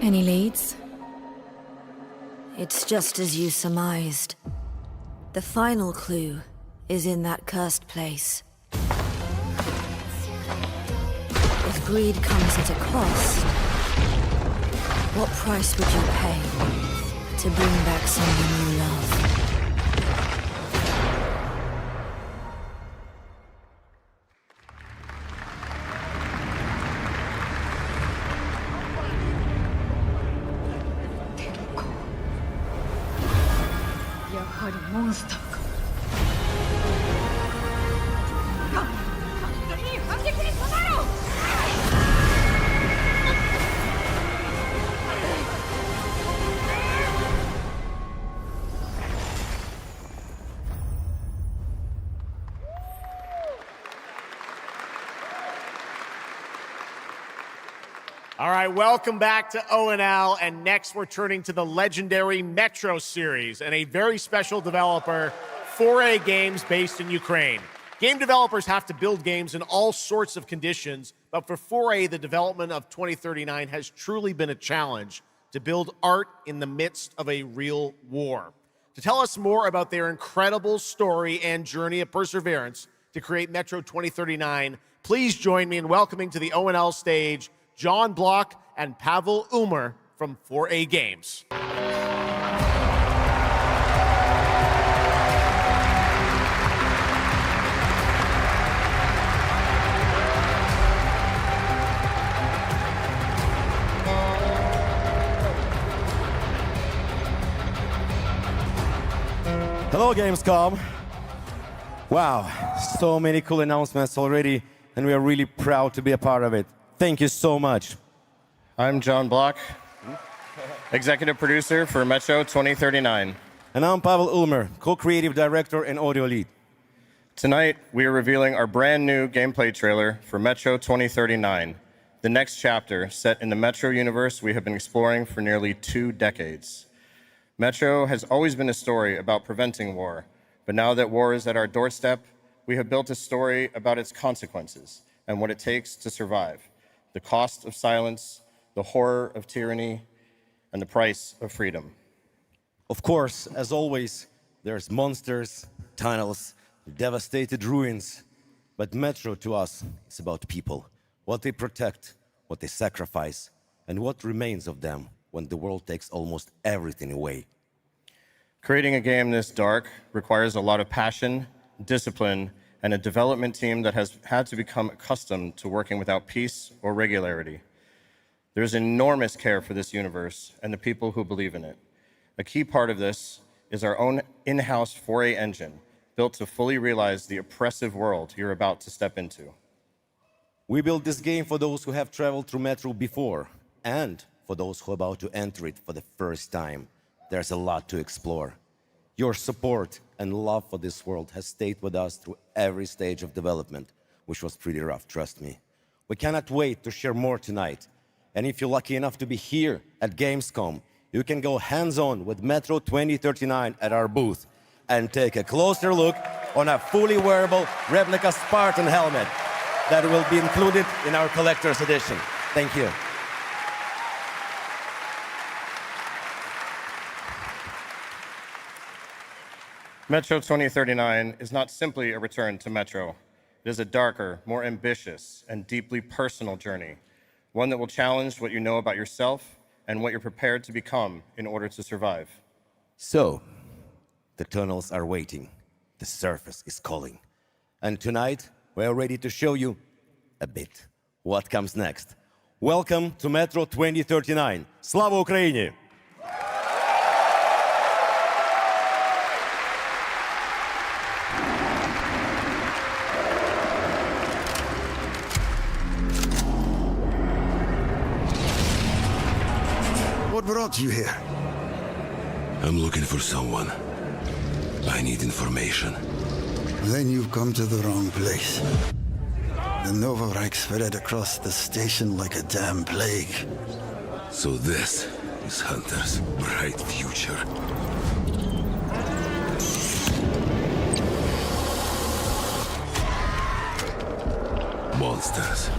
Any leads? It's just as you surmised. The final clue is in that cursed place. If greed comes at a cost, what price would you pay to bring back someone you love? All right, welcome back to ONL, and next we're turning to the legendary Metro series and a very special developer, 4A Games, based in Ukraine. Game developers have to build games in all sorts of conditions, but for 4A, the development of 2039 has truly been a challenge to build art in the midst of a real war. To tell us more about their incredible story and journey of perseverance to create Metro 2039, please join me in welcoming to the ONL stage John Block and Pavel Umer from 4A Games. Hello, Gamescom. Wow, so many cool announcements already, and we are really proud to be a part of it. Thank you so much. I'm John Block, executive producer for Metro 2039. And I'm Pavel Ulmer, co-creative director and audio lead. Tonight, we are revealing our brand new gameplay trailer for Metro 2039, the next chapter set in the Metro universe we have been exploring for nearly 2 decades. Metro has always been a story about preventing war, but now that war is at our doorstep, we have built a story about its consequences and what it takes to survive, the cost of silence, the horror of tyranny, and the price of freedom. Of course, as always, there's monsters, tunnels, devastated ruins, but Metro to us is about people, what they protect, what they sacrifice, and what remains of them when the world takes almost everything away. Creating a game this dark requires a lot of passion, discipline, and a development team that has had to become accustomed to working without peace or regularity. There's enormous care for this universe and the people who believe in it. A key part of this is our own in-house 4A engine, built to fully realize the oppressive world you're about to step into. We built this game for those who have traveled through Metro before, and for those who are about to enter it for the first time. There's a lot to explore. Your support and love for this world has stayed with us through every stage of development, which was pretty rough, trust me. We cannot wait to share more tonight. And if you're lucky enough to be here at Gamescom, you can go hands-on with Metro 2039 at our booth and take a closer look on a fully wearable replica Spartan helmet that will be included in our collector's edition. Thank you. Metro 2039 is not simply a return to Metro. It is a darker, more ambitious, and deeply personal journey, one that will challenge what you know about yourself and what you're prepared to become in order to survive. So, the tunnels are waiting, the surface is calling, and tonight we're ready to show you a bit what comes next. Welcome to Metro 2039. Slava Ukraini! What brought you here? I'm looking for someone. I need information. Then you've come to the wrong place. The Nova Reich spread across the station like a damn plague. So this is Hunter's bright future. Monsters.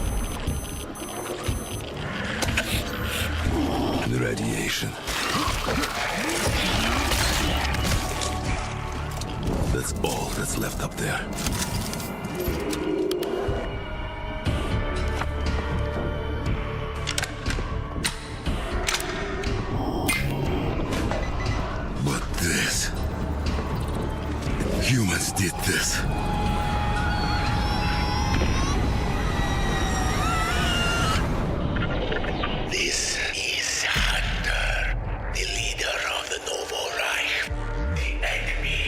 And radiation. That's all that's left up there. But this... humans did this. This is Hunter, the leader of the Novo Reich. The enemy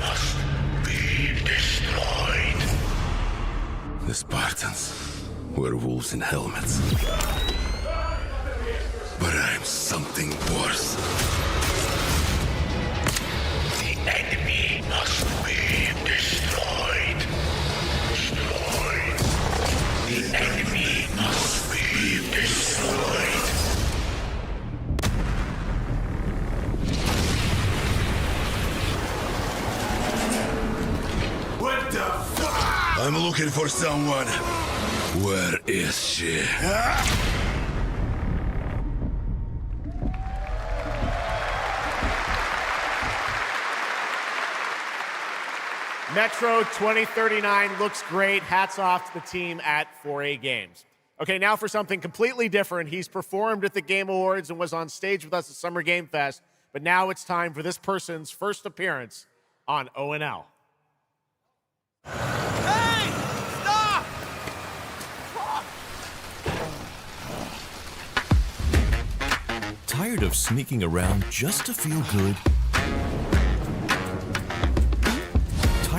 must be destroyed. The Spartans were wolves in helmets. But I'm something worse. The enemy must be destroyed. Destroyed. The enemy must be destroyed. What the fuck? I'm looking for someone. Where is she? Metro 2039 looks great. Hats off to the team at 4A Games. Okay, now for something completely different. He's performed at the Game Awards and was on stage with us at Summer Game Fest, but now it's time for this person's first appearance on ONL. Hey! Stop! Tired of sneaking around just to feel good?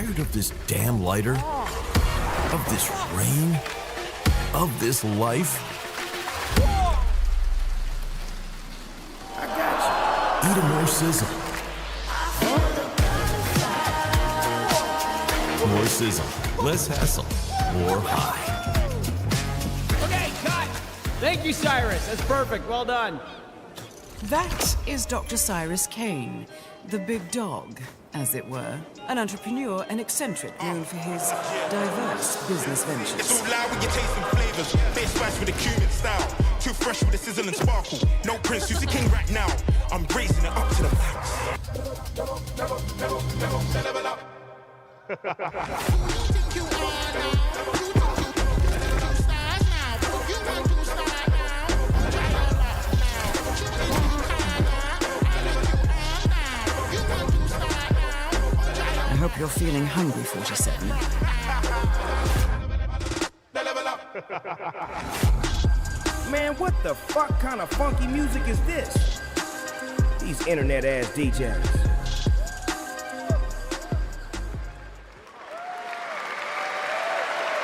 tired of this damn lighter? Of this rain? Of this life? I got you. Eat a more sizzle. More sizzle, less hassle, more high. Okay, cut! Thank you, Cyrus. That's perfect. Well done. That is Dr. Cyrus Kane, the big dog, as it were. An entrepreneur and eccentric known for his diverse business ventures. It's all loud when you're tasting flavors. Face smash with a Cuban style. Too fresh with a sizzle and sparkle. No prince, who's the king right now. I'm raising it up to the max. I hope you're feeling hungry, 47. Man, what the fuck kind of funky music is this? These internet-ass DJs.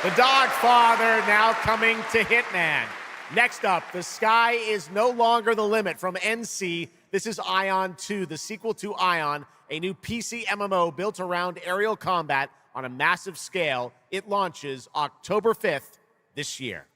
The Dogfather now coming to Hitman. Next up, the sky is no longer the limit from NC. This is Ion 2, the sequel to Ion, a new PC MMO built around aerial combat on a massive scale. It launches October 5th this year.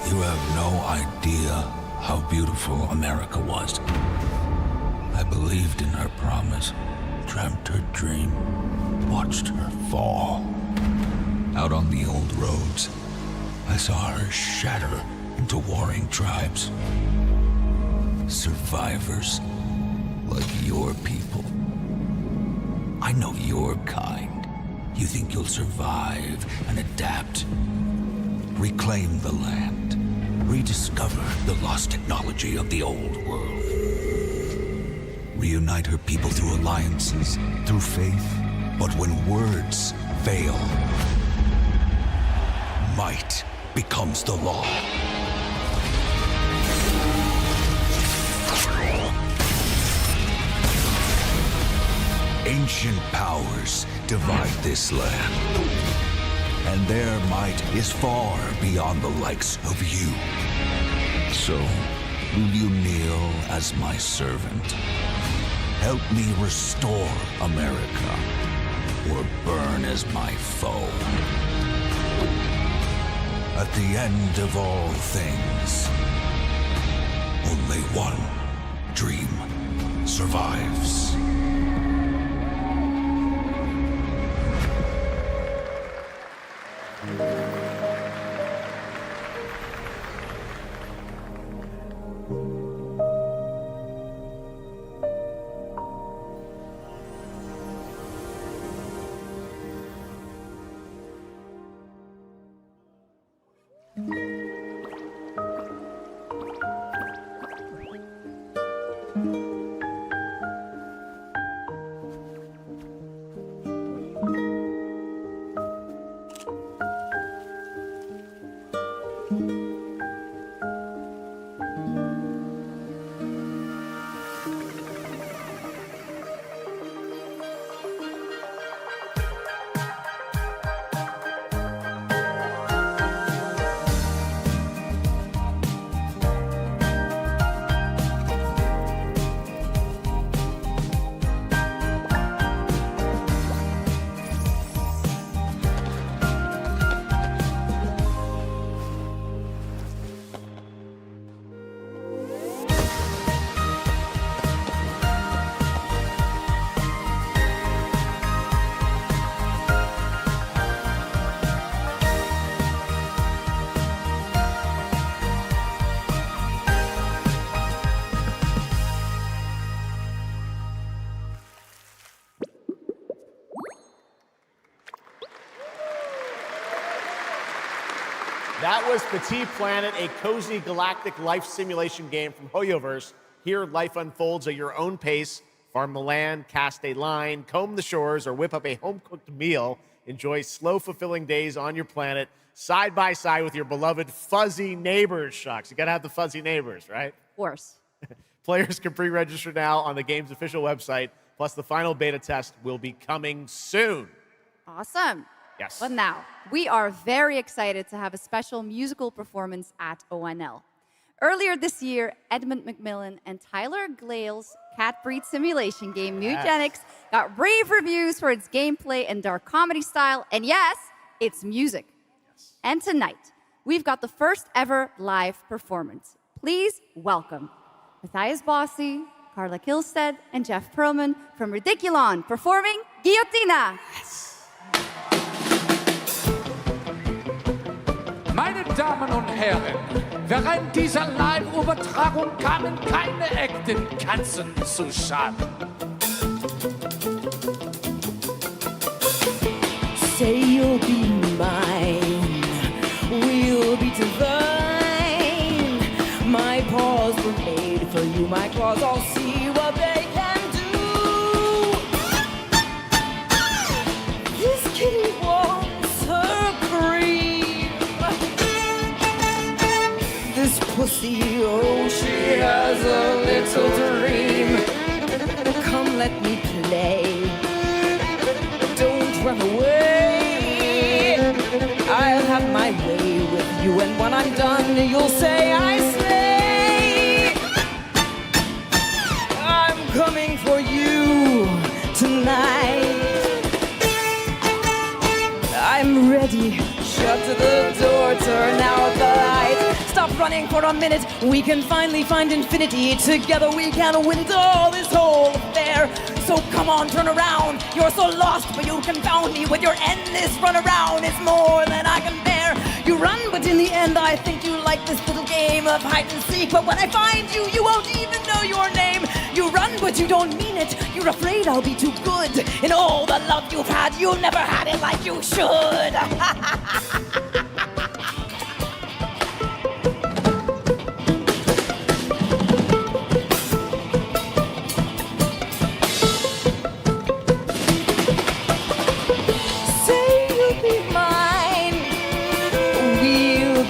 You have no idea how beautiful America was. I believed in her promise, dreamt her dream, watched her fall. Out on the old roads, I saw her shatter into warring tribes. Survivors like your people. I know your kind. You think you'll survive and adapt. Reclaim the land. Rediscover the lost technology of the old world. Reunite her people through alliances, through faith. But when words fail, might becomes the law. Ancient powers divide this land, and their might is far beyond the likes of you. So, will you kneel as my servant? Help me restore America, or burn as my foe? At the end of all things, only one dream survives. That was Petit Planet, a cozy galactic life simulation game from Hoyoverse. Here, life unfolds at your own pace. Farm the land, cast a line, comb the shores, or whip up a home-cooked meal. Enjoy slow, fulfilling days on your planet, side by side with your beloved fuzzy neighbors, Shucks. You gotta have the fuzzy neighbors, right? Of course. Players can pre-register now on the game's official website. Plus, the final beta test will be coming soon. Awesome. Yes. But now, we are very excited to have a special musical performance at ONL. Earlier this year, Edmund McMillan and Tyler Glale's cat breed simulation game, Mutagenics, got rave reviews for its gameplay and dark comedy style, and yes, its music. Yes. And tonight, we've got the first ever live performance. Please welcome Matthias Bossi, Carla Kilstead, and Jeff Perlman from Ridiculon performing Guillotina. Meine Damen und Herren, während dieser Live-Übertragung kamen keine echten Katzen zu Schaden. Say you'll be mine, we'll be divine. My paws were made for you, my claws, I'll see what they can do. This kitty wants her cream. This pussy, oh, she has a little dream. Come, let me play. Don't run away. I'll have my way with you, and when I'm done, you'll say I slay. I'm coming for you tonight. I'm ready. Shut the door, turn out the light. Stop running for a minute. We can finally find infinity. Together we can win it all, this whole affair. So come on, turn around. You're so lost, but you confound me with your endless run around. It's more than I can bear. You run, but in the end, I think you like this little game of hide and seek. But when I find you, you won't even know your name. You run, but you don't mean it. You're afraid I'll be too good. In all the love you've had, you never had it like you should.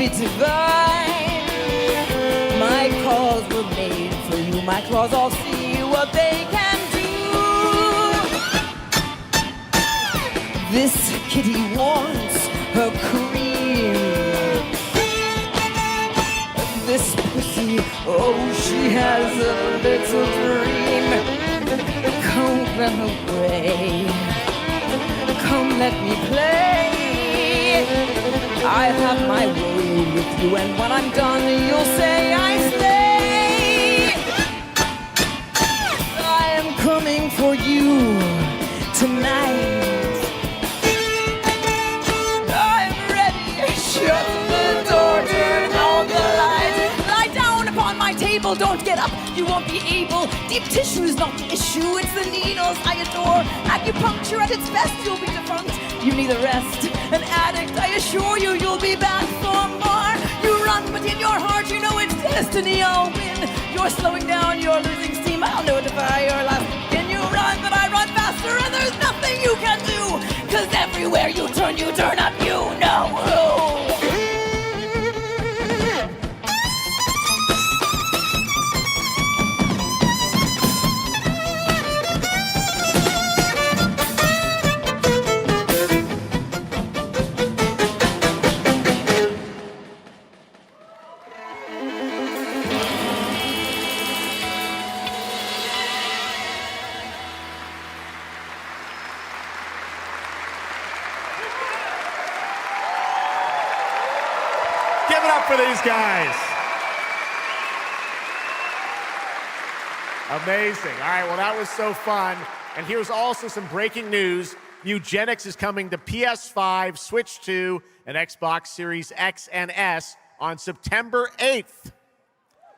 Divine. My claws were made for you. My claws all see what they can do. This kitty wants her cream. This pussy, oh, she has a little dream. Come run away. Come let me play. I'll have my way with you, and when I'm done, you'll say I slay. I am coming for you tonight. I'm ready. Shut the door, turn on the light. Lie down upon my table, don't get up. You won't be able. Deep tissue's not the issue, it's the needles I adore. Acupuncture at its best, you'll be defunct. You need a rest, an addict, I assure you, you'll be back for more. You run, but in your heart, you know it's destiny, I'll win. You're slowing down, you're losing steam, I'll notify your last. Can you run, but I run faster, and there's nothing you can do. Cause everywhere you turn up, you know who. Give it up for these guys. Amazing. All right, well, that was so fun. And here's also some breaking news. Mutagenics is coming to PS5, Switch 2, and Xbox Series X and S on September 8th.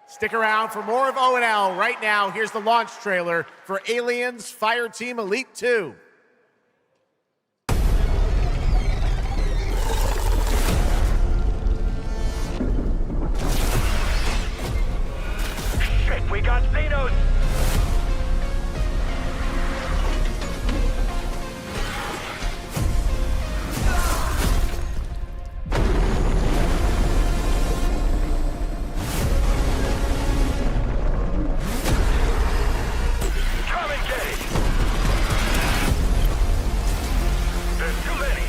Stick around for more of ONL. Right now, here's the launch trailer for Aliens Fireteam Elite 2. We got Xenos! Come engage! There's too many!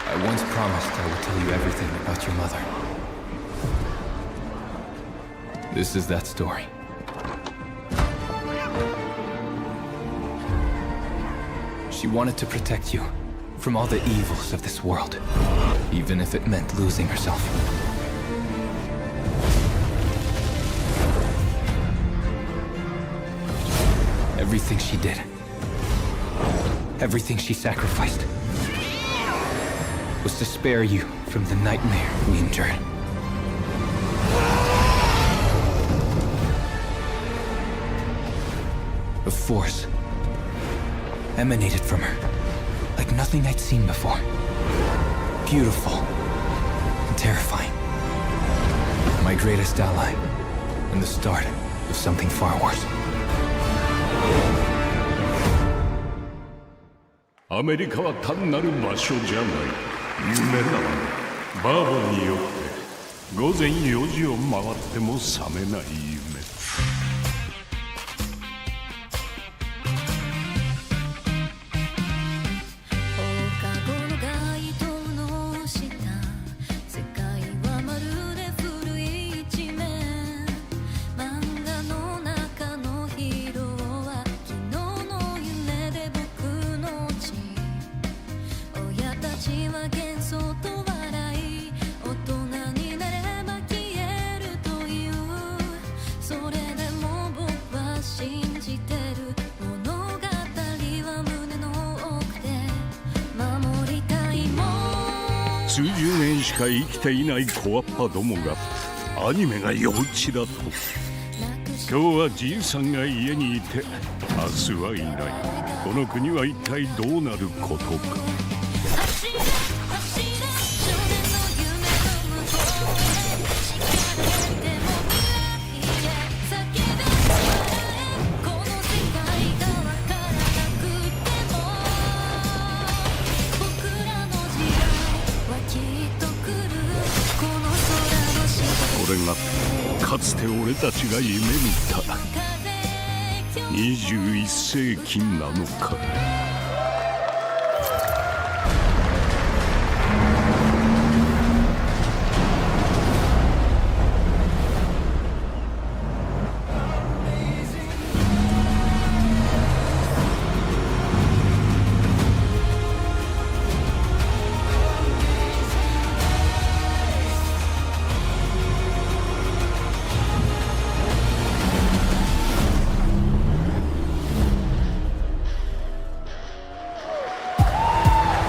I once promised I would tell you everything about your mother. This is that story. She wanted to protect you from all the evils of this world, even if it meant losing herself. Everything she did, everything she sacrificed, was to spare you from the nightmare we endured. A force emanated from her, like nothing I'd seen before. Beautiful and terrifying. My greatest ally, and the start of something far worse. アメリカは単なる場所じゃない。夢だわ。バーボンによって午前4時を回っても覚めない夢。数十年しか生きていない小アッパどもがアニメが幼稚だと。今日はじいさんが家にいて明日はいない。この国は一体どうなることか。これがかつて俺たちが夢見た21世紀なのか。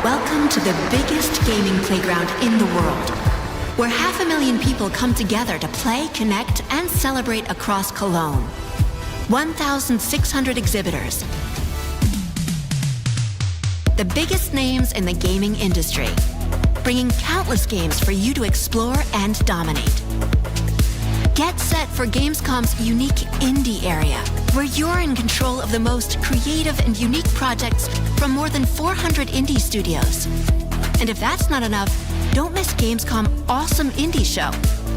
Welcome to the biggest gaming playground in the world, where 500,000 people come together to play, connect, and celebrate across Cologne. 1,600 exhibitors. The biggest names in the gaming industry, bringing countless games for you to explore and dominate. Get set for Gamescom's unique indie area, where you're in control of the most creative and unique projects from more than 400 indie studios. And if that's not enough, don't miss Gamescom Awesome Indie Show,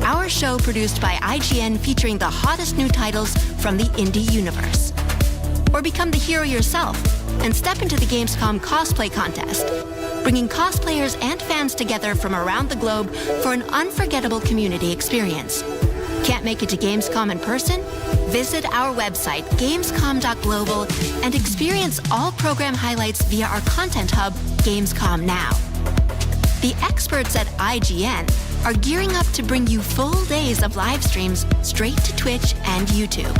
our show produced by IGN featuring the hottest new titles from the indie universe. Or become the hero yourself and step into the Gamescom cosplay contest, bringing cosplayers and fans together from around the globe for an unforgettable community experience. Can't make it to Gamescom in person? Visit our website, gamescom.global, and experience all program highlights via our content hub, Gamescom Now. The experts at IGN are gearing up to bring you full days of live streams straight to Twitch and YouTube.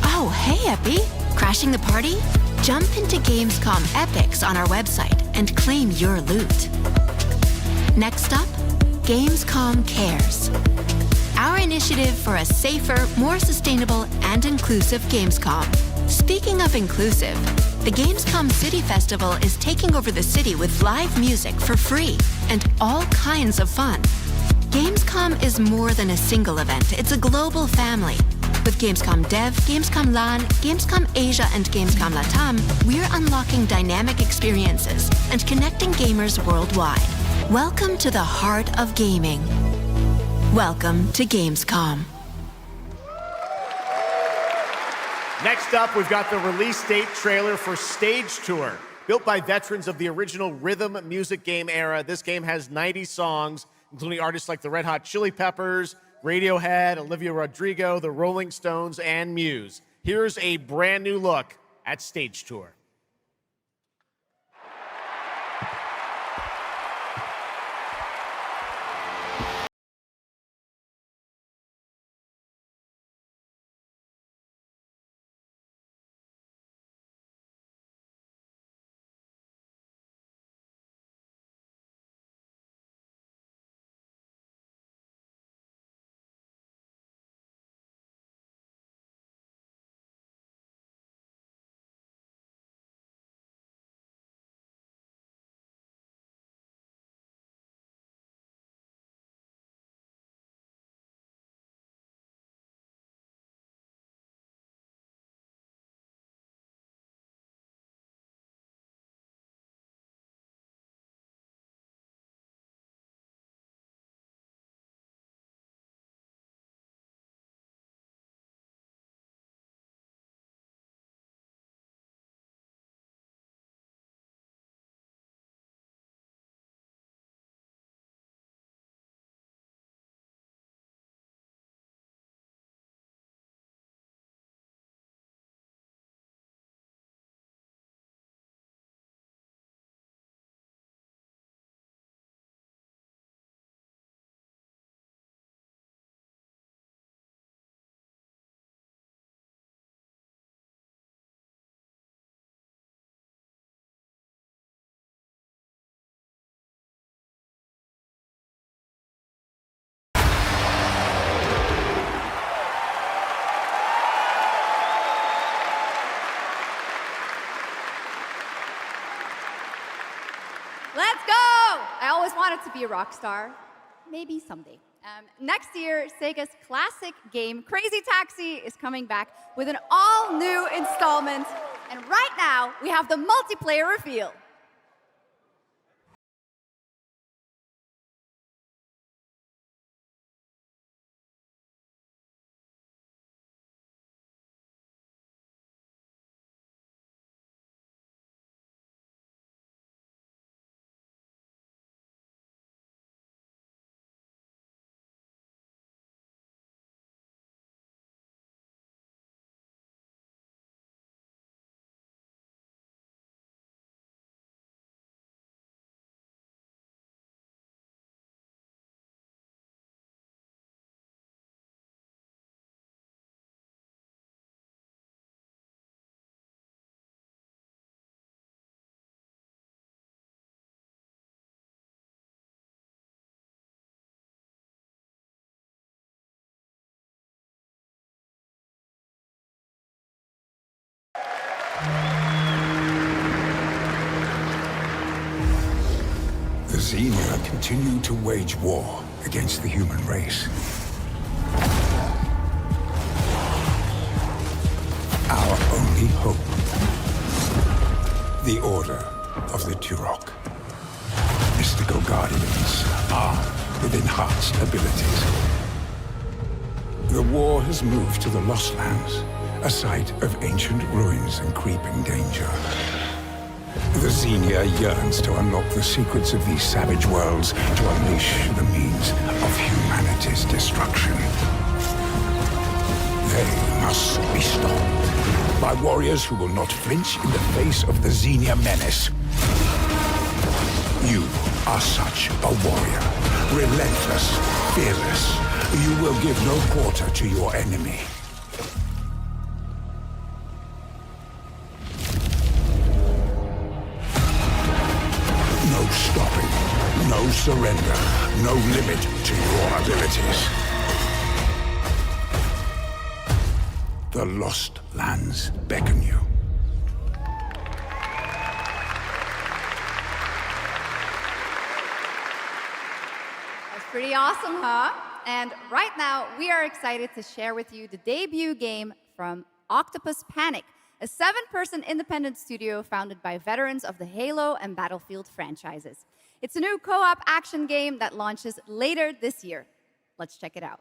Oh, hey, Epi. Crashing the party? Jump into Gamescom Epics on our website and claim your loot. Next up, Gamescom Cares. Our initiative for a safer, more sustainable, and inclusive Gamescom. Speaking of inclusive, the Gamescom City Festival is taking over the city with live music for free and all kinds of fun. Gamescom is more than a single event, it's a global family. With Gamescom Dev, Gamescom LAN, Gamescom Asia, and Gamescom Latam, we're unlocking dynamic experiences and connecting gamers worldwide. Welcome to the heart of gaming. Welcome to Gamescom. Next up, we've got the release date trailer for Stage Tour. Built by veterans of the original rhythm music game era, this game has 90 songs, including artists like the Red Hot Chili Peppers, Radiohead, Olivia Rodrigo, the Rolling Stones, and Muse. Here's a brand new look at Stage Tour. Let's go! I always wanted to be a rock star. Maybe someday. Next year, Sega's classic game, Crazy Taxi, is coming back with an all-new installment. And right now, we have the multiplayer reveal. The Xenia continue to wage war against the human race. Our only hope, the Order of the Turok. Mystical guardians armed with enhanced abilities. The war has moved to the Lost Lands, a site of ancient ruins and creeping danger. The Xenia yearns to unlock the secrets of these savage worlds to unleash the means of humanity's destruction. They must be stopped by warriors who will not flinch in the face of the Xenia menace. You are such a warrior, relentless, Fearless, you will give no quarter to your enemy. No stopping, no surrender, no limit to your abilities. The Lost Lands beckon you. That's pretty awesome, huh? And right now, we are excited to share with you the debut game from Octopus Panic, a 7-person independent studio founded by veterans of the Halo and Battlefield franchises. It's a new co-op action game that launches later this year. Let's check it out.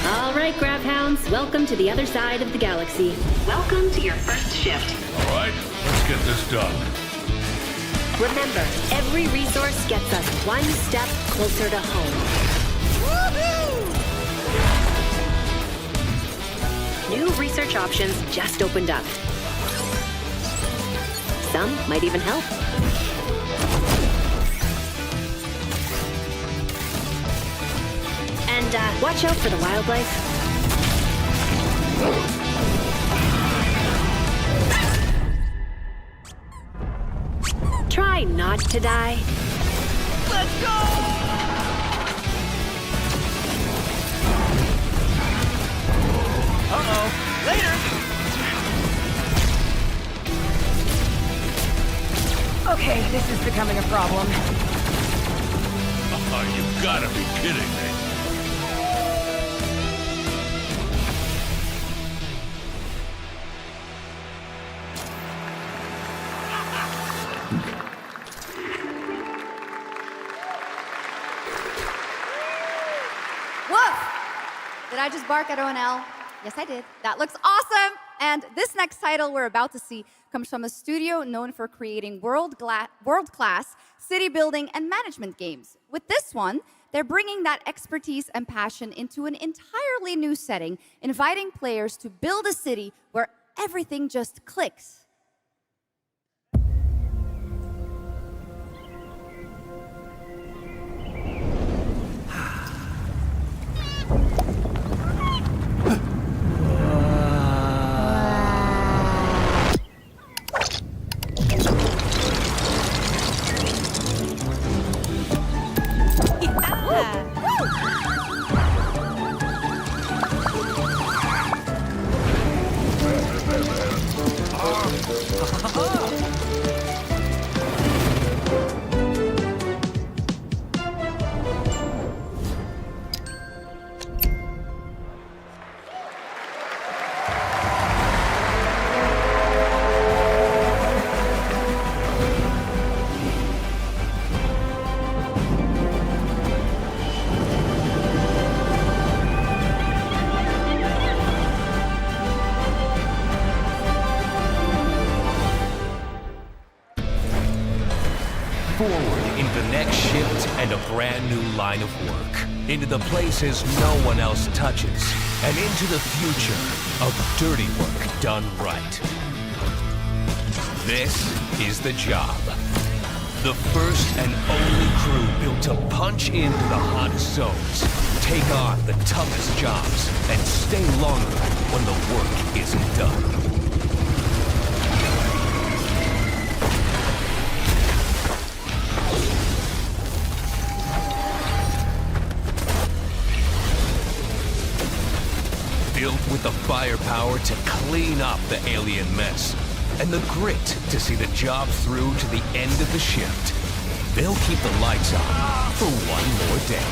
All right, Grab Hounds, welcome to the other side of the galaxy. Welcome to your first shift. All right, let's get this done. Remember, every resource gets us one step closer to home. New research options just opened up. Some might even help. And watch out for the wildlife. Try not to die. Let's go! Uh-oh. Later! Okay, this is becoming a problem. Oh, you gotta be kidding me. Did I just bark at ONL? Yes, I did. That looks awesome! And this next title we're about to see comes from a studio known for creating world-class city building and management games. With this one, they're bringing that expertise and passion into an entirely new setting, inviting players to build a city where everything just clicks. Forward into the next shift and a brand new line of work. Into the places no one else touches. And into the future of dirty work done right. This is the job. The first and only crew built to punch into the hottest zones, take on the toughest jobs, and stay longer when the work isn't done. Built with the firepower to clean up the alien mess, and the grit to see the job through to the end of the shift. They'll keep the lights on for one more day.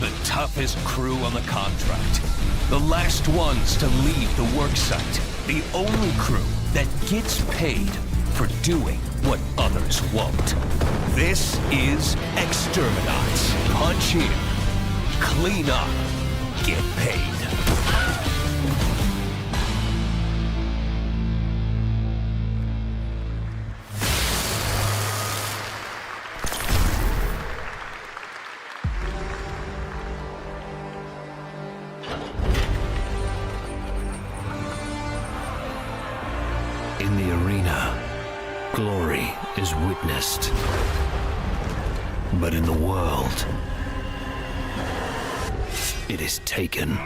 The toughest crew on the contract. The last ones to leave the work site. The only crew that gets paid for doing what others won't. This is Exterminats. Punch in, clean up, get paid. In the arena, glory is witnessed. But in the world, it is taken.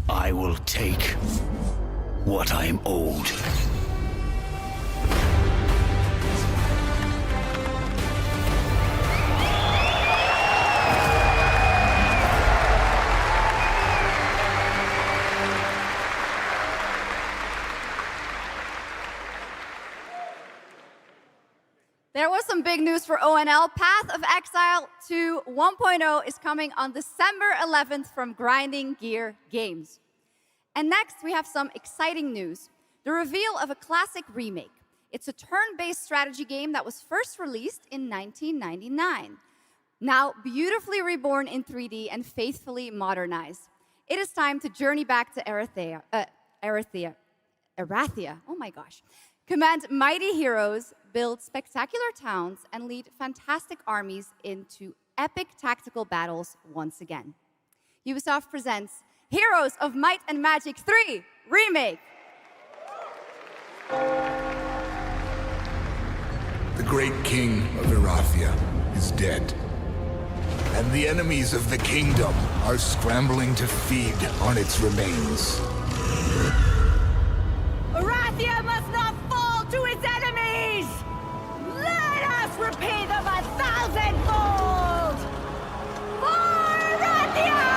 I will take what I am owed. There was some big news for ONL. Path of Exile 2 1.0 is coming on December 11th from Grinding Gear Games. And next, we have some exciting news. The reveal of a classic remake. It's a turn-based strategy game that was first released in 1999. Now, beautifully reborn in 3D and faithfully modernized. It is time to journey back to Erathia. Oh my gosh. Command mighty heroes, build spectacular towns, and lead fantastic armies into epic tactical battles once again. Ubisoft presents Heroes of Might and Magic 3 Remake. The great king of Erathia is dead, and the enemies of the kingdom are scrambling to feed on its remains. Erathia must not fall to its enemies! Let us repay them 1,000-fold! For Erathia!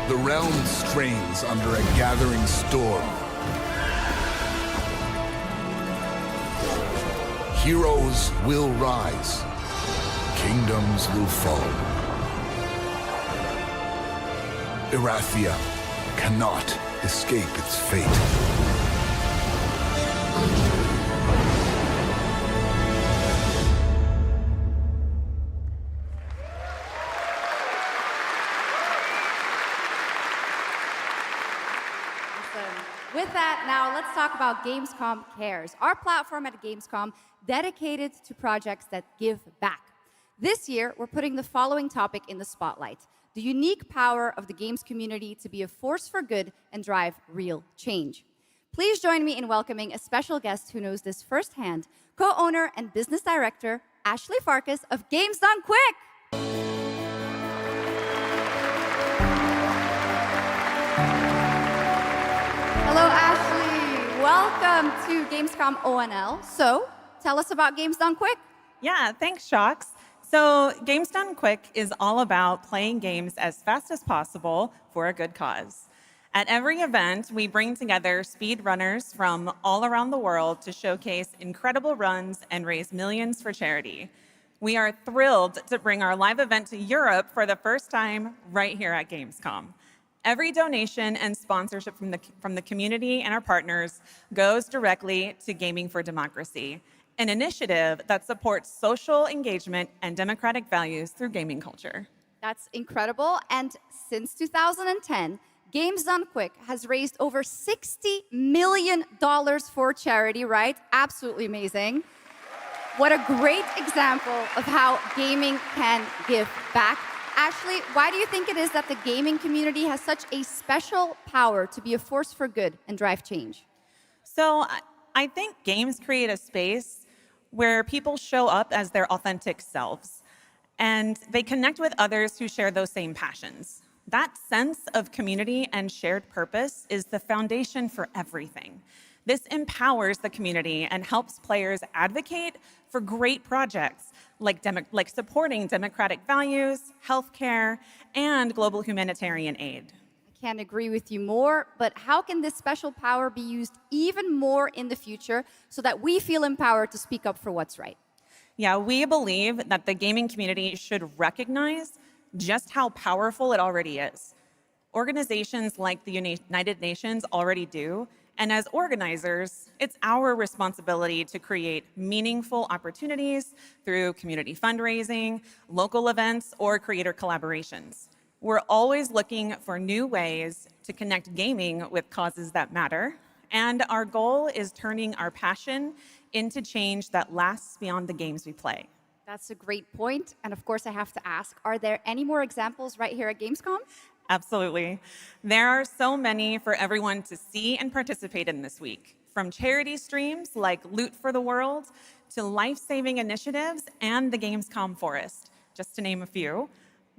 The realm strains under a gathering storm. Heroes will rise. Kingdoms will fall. Erathia cannot escape its fate. With that, now let's talk about Gamescom Cares, our platform at Gamescom dedicated to projects that give back. This year, we're putting the following topic in the spotlight: the unique power of the games community to be a force for good and drive real change. Please join me in welcoming a special guest who knows this firsthand, co-owner and business director, Ashley Farkas of Games Done Quick. Hello, Ashley. Welcome to Gamescom ONL. So, tell us about Games Done Quick. Yeah, thanks, Shocks. So Games Done Quick is all about playing games as fast as possible for a good cause. At every event, we bring together speedrunners from all around the world to showcase incredible runs and raise millions for charity. We are thrilled to bring our live event to Europe for the first time right here at Gamescom. Every donation and sponsorship from the community and our partners goes directly to Gaming for Democracy, an initiative that supports social engagement and democratic values through gaming culture. That's incredible. And since 2010, Games Done Quick has raised over $60 million for charity, right? Absolutely amazing. What a great example of how gaming can give back. Ashley, why do you think it is that the gaming community has such a special power to be a force for good and drive change? So I think games create a space where people show up as their authentic selves, and they connect with others who share those same passions. That sense of community and shared purpose is the foundation for everything. This empowers the community and helps players advocate for great projects like supporting democratic values, healthcare, and global humanitarian aid. I can't agree with you more, but how can this special power be used even more in the future so that we feel empowered to speak up for what's right? Yeah, we believe that the gaming community should recognize just how powerful it already is. Organizations like the United Nations already do, and as organizers, it's our responsibility to create meaningful opportunities through community fundraising, local events, or creator collaborations. We're always looking for new ways to connect gaming with causes that matter, and our goal is turning our passion into change that lasts beyond the games we play. That's a great point. And of course, I have to ask, are there any more examples right here at Gamescom? Absolutely. There are so many for everyone to see and participate in this week, from charity streams like Loot for the World to life-saving initiatives and the Gamescom Forest, just to name a few.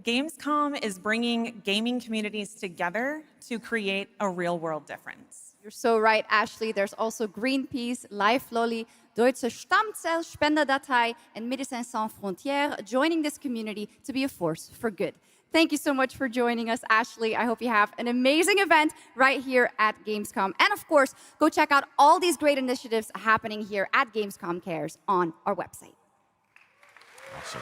Gamescom is bringing gaming communities together to create a real-world difference. You're so right, Ashley. There's also Greenpeace, Life Lolly, Deutsche Stammzellspenderdatei, and Médecins Sans Frontières joining this community to be a force for good. Thank you so much for joining us, Ashley. I hope you have an amazing event right here at Gamescom. And of course, go check out all these great initiatives happening here at Gamescom Cares on our website. Awesome.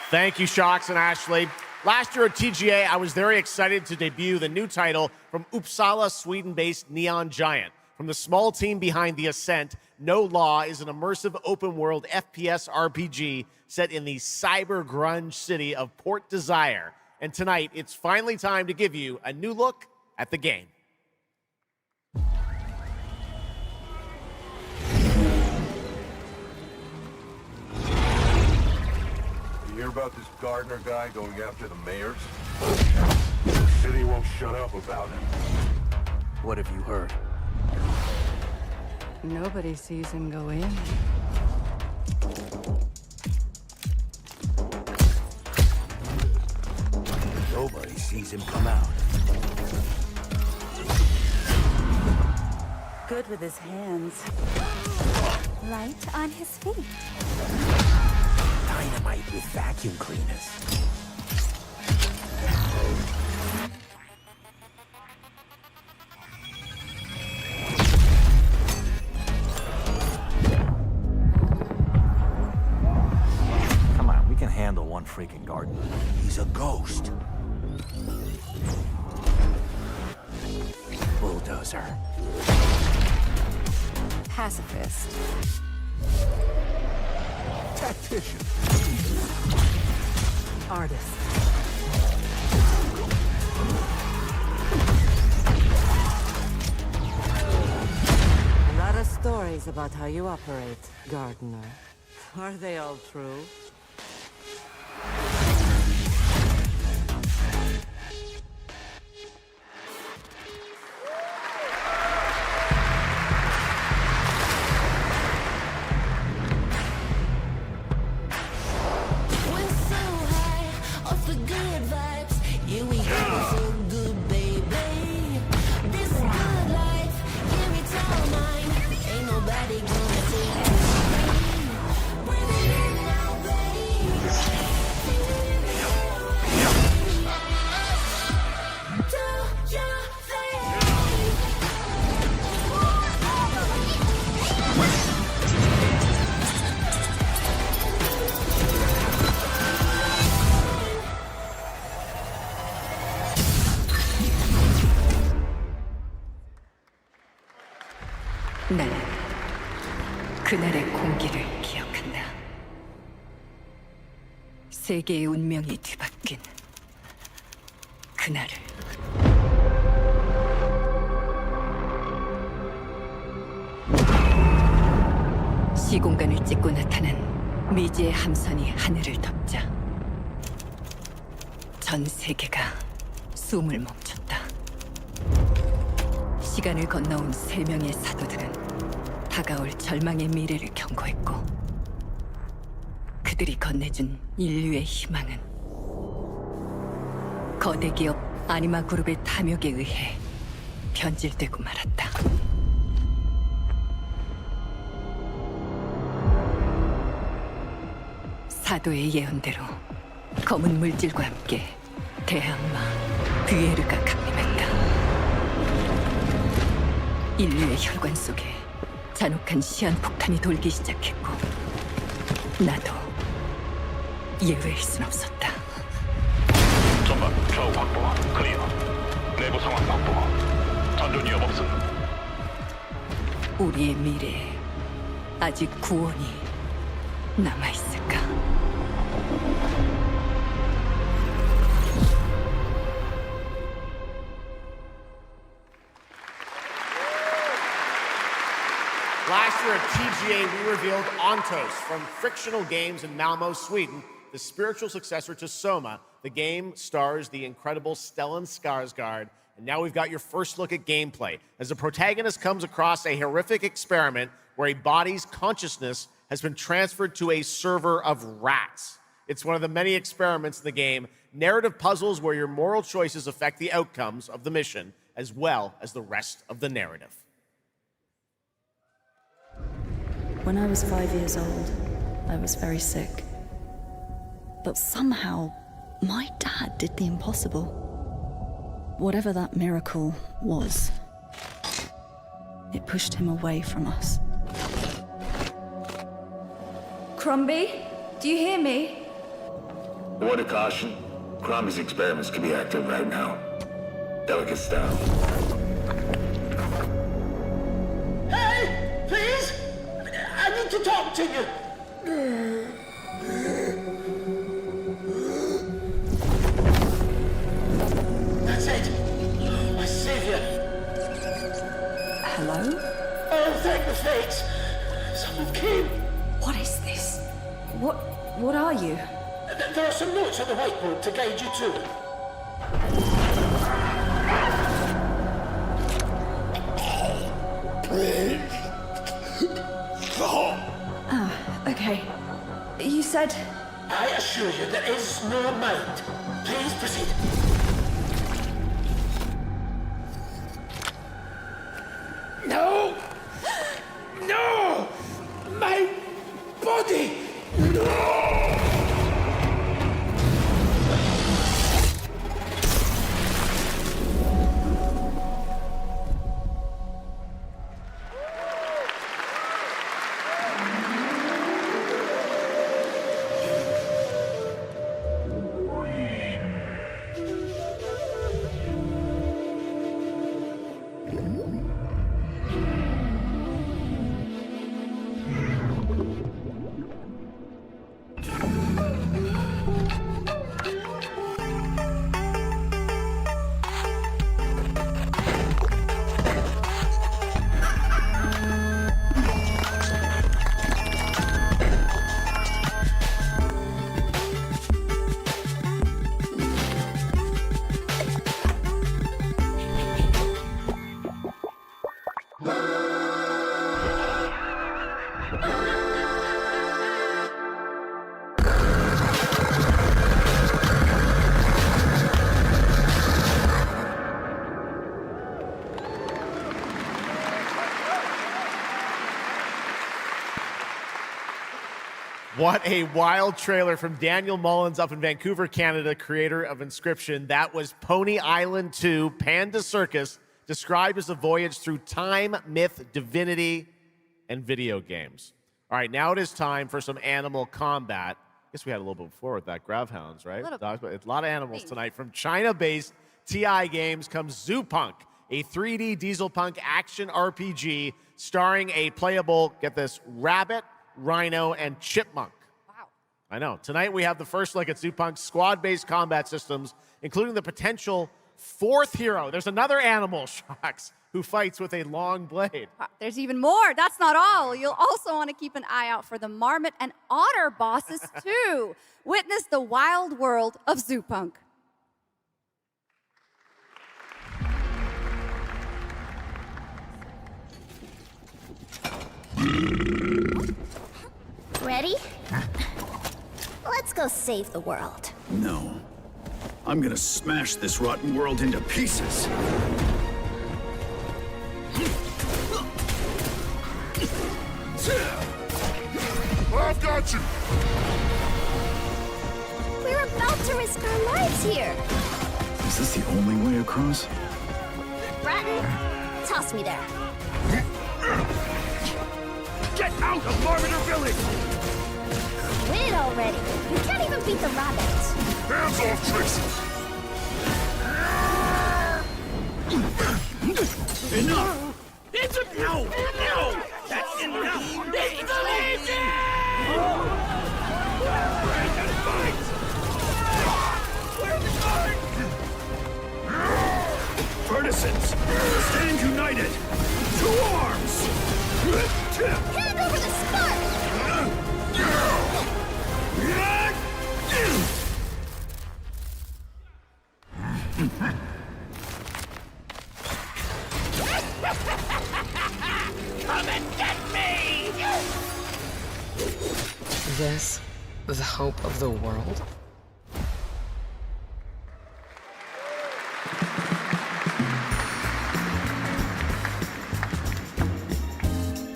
Thank you, Shocks and Ashley. Last year at TGA, I was very excited to debut the new title from Uppsala, Sweden-based Neon Giant. From the small team behind The Ascent, No Law is an immersive open-world FPS RPG set in the cyber grunge city of Port Desire. And tonight, it's finally time to give you a new look at the game. You hear about this Gardner guy going after the mayors? The city won't shut up about him. What have you heard? Nobody sees him go in. Nobody sees him come out. Good with his hands. Light on his feet. Dynamite with vacuum cleaners. Come on, we can handle one freaking gardener. He's a ghost. Bulldozer. Pacifist. Tactician. Artist. A lot of stories about how you operate, Gardener. Are they all true? This good life, give me all mine. Ain't nobody gonna take it. 나는 그날의 공기를 기억한다. 세계의 운명이 뒤바뀐 그날을. 시공간을 찍고 나타난 미지의 함선이 하늘을 덮자 전 세계가 숨을 멈췄다. 시간을 건너온 3명의 사도들은 다가올 절망의 미래를 경고했고, 그들이 건네준 인류의 희망은 거대 기업 아니마 그룹의 탐욕에 의해 변질되고 말았다. 사도의 예언대로 검은 물질과 함께 대항마 뷰에르가 강림했다. 인류의 혈관 속에 잔혹한 시한폭탄이 돌기 시작했고, 나도 예외일 순 없었다. 전방 좌우 확보 클리어. 내부 상황 확보. 전전 위협 없음. 우리의 미래에 아직 구원이 남아있을까? Last year at TGA, we revealed Ontos from Frictional Games in Malmo, Sweden, the spiritual successor to Soma. The game stars the incredible Stellan Skarsgård, and now we've got your first look at gameplay as the protagonist comes across a horrific experiment where a body's consciousness has been transferred to a server of rats. It's one of the many experiments in the game, narrative puzzles where your moral choices affect the outcomes of the mission, as well as the rest of the narrative. When I was 5 years old, I was very sick. But somehow, my dad did the impossible. Whatever that miracle was, it pushed him away from us. Crumby, do you hear me? Word of caution. Crombie's experiments can be active right now. Delicate style. Hey! Please! I need to talk to you! That's it! My savior! Hello? Oh, thank the fates! Someone came! What is this? What are you? There are some notes on the whiteboard to guide you to it. Okay. You said... I assure you there is no mind. Please proceed. No! No! My body! No! What a wild trailer from Daniel Mullins up in Vancouver, Canada, creator of Inscription. That was Pony Island 2, Panda Circus, described as a voyage through time, myth, divinity, and video games. All right, now it is time for some animal combat. I guess we had a little bit before with that Gravhounds, right? A little Dogs, but it's a lot of animals tonight. From China-based TI Games comes Zoo Punk, a 3D diesel punk action RPG starring a playable, get this, rabbit, rhino, and chipmunk. Wow. I know. Tonight we have the first look at Zoopunk's squad-based combat systems, including the potential fourth hero. There's another animal, Shocks, who fights with a long blade. There's even more. That's not all. You'll also want to keep an eye out for the marmot and otter bosses too. Witness the wild world of Zoopunk. Ready? Let's go save the world. No. I'm gonna smash this rotten world into pieces. I've got you! We're about to risk our lives here. Is this the only way across? Bratton, toss me there. Get out of Marmiter Village! Quit already. You can't even beat the rabbits. Hands off, Trixie! Enough! It's a no! No! That's enough! It's a legion! Where are the guards? Partisans, stand united! To arms! Hand over the spark! Come and get me! This, the hope of the world?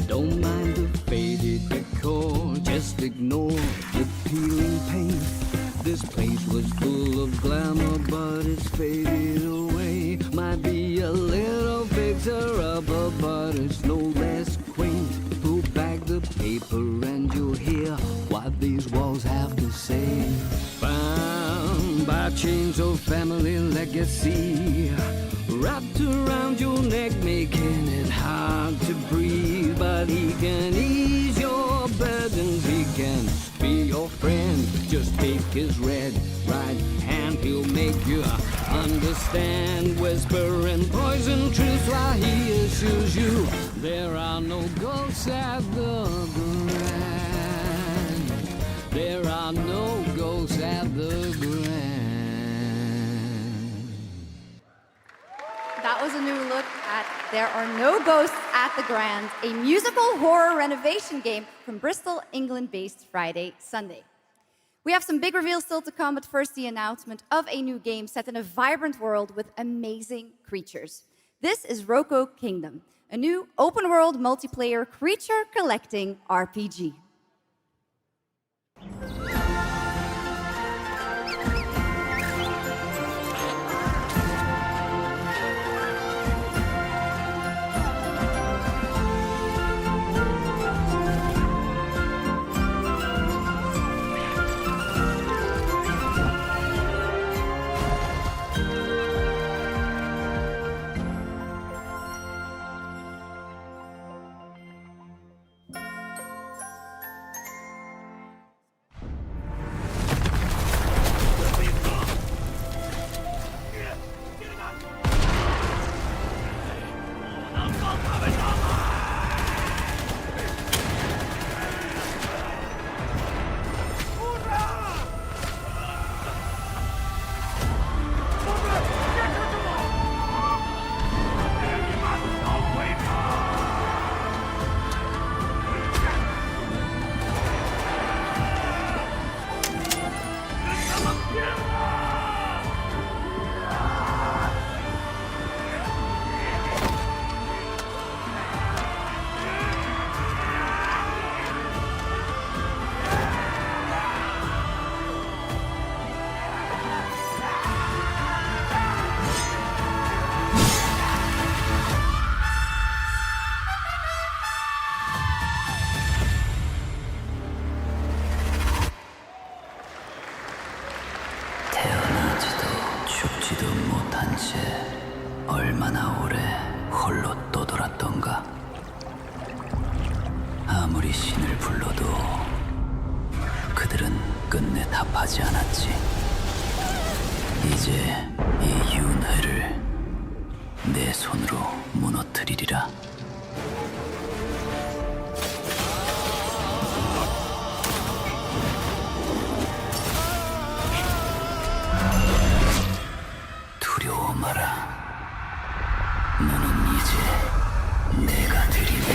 Don't mind the faded decor, just ignore the peeling paint. This place was full of glamour, but it's faded away. Might be a little fixer-upper, but it's no less quaint. Pull back the paper and you'll hear what these walls have to say. Bound by chains of family legacy, wrapped around your neck, making it hard to breathe. But he can ease your burdens, he can be your friend. Just take his red right hand, he'll make you understand. Whisper and poison truth while he assures you there are no ghosts at the Grand. There are no ghosts at the Grand. That was a new look at There Are No Ghosts at the Grand, a musical horror renovation game from Bristol, England-based Friday, Sunday. We have some big reveals still to come, but first the announcement of a new game set in a vibrant world with amazing creatures. This is Roko Kingdom, a new open-world multiplayer creature collecting RPG. 태어나지도 죽지도 못한 채 얼마나 오래 홀로 떠돌았던가. 아무리 신을 불러도 그들은 끝내 답하지 않았지. 이제 이 윤회를 내 손으로 무너뜨리리라. 두려워 마라. 너는 이제 내가 되리니.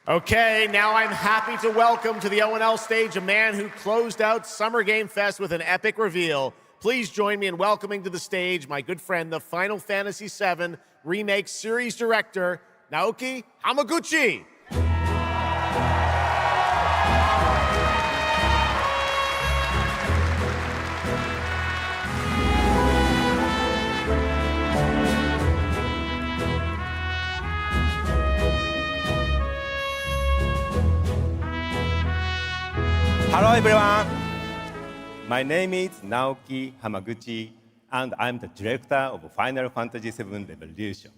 Okay, now I'm happy to welcome to the O&L stage a man who closed out Summer Game Fest with an epic reveal. Please join me in welcoming to the stage my good friend, the Final Fantasy VII Remake Series Director, Naoki Hamaguchi. Hello everyone, my name is Naoki Hamaguchi and I'm the director of Final Fantasy VII Revolution.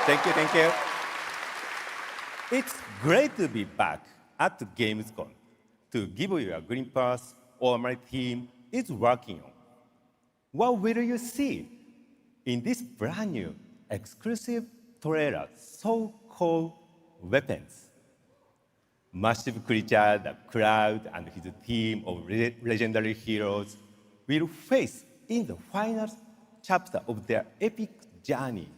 Thank you. It's great to be back at Gamescom to give you a glimpse of what my team is working on. What will you see in this brand new exclusive trailer so-called Weapons? Massive creature, the Cloud and his team of legendary heroes will face in the final chapter of their epic journey.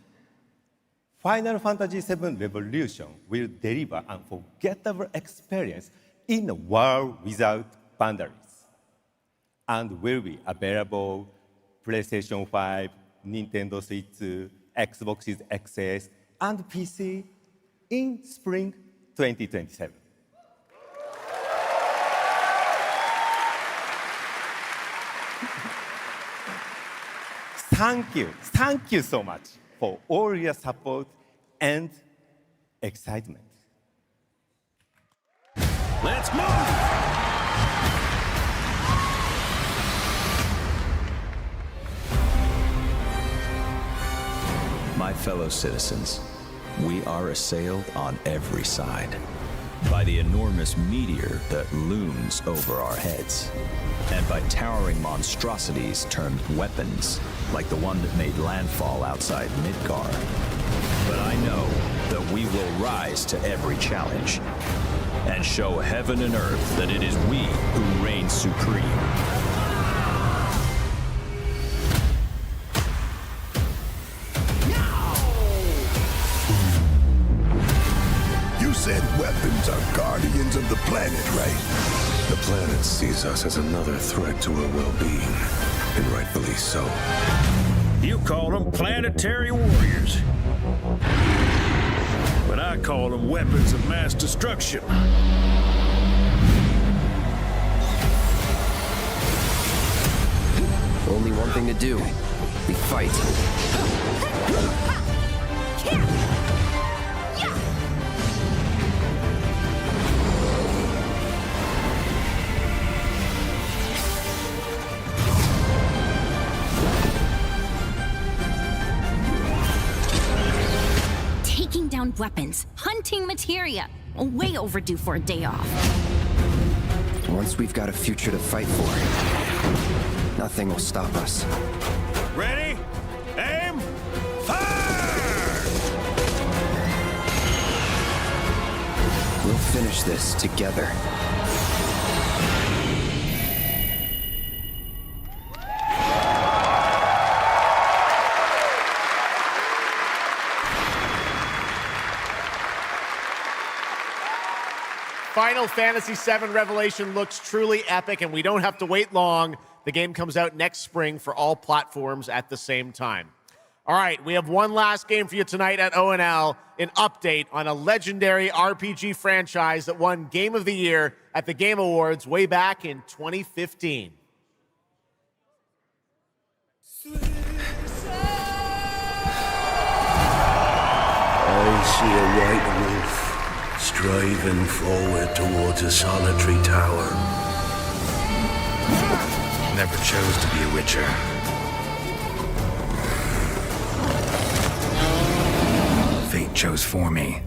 Final Fantasy VII Revolution will deliver an unforgettable experience in a world without boundaries and will be available PlayStation 5, Nintendo Switch, Xbox Series XS, and PC in spring 2027. Thank you so much for all your support and excitement. Let's move! My fellow citizens, we are assailed on every side by the enormous meteor that looms over our heads, and by towering monstrosities termed weapons, like the one that made landfall outside Midgar. But I know that we will rise to every challenge and show heaven and earth that it is we who reign supreme. You said weapons are guardians of the planet, right? The planet sees us as another threat to her well-being, and rightfully so. You call them planetary warriors. But I call them weapons of mass destruction. thing to do. We fight. Taking down weapons, hunting materia. Way overdue for a day off. Once we've got a future to fight for, nothing will stop us. Ready? Aim! Fire! We'll finish this together. Final Fantasy VII Revelation looks truly epic, and we don't have to wait long. The game comes out next spring for all platforms at the same time. All right, we have one last game for you tonight at ONL, an update on a legendary RPG franchise that won Game of the Year at the Game Awards way back in 2015. I see a white wolf striving forward towards a solitary tower. Never chose to be a witcher. Fate chose for me.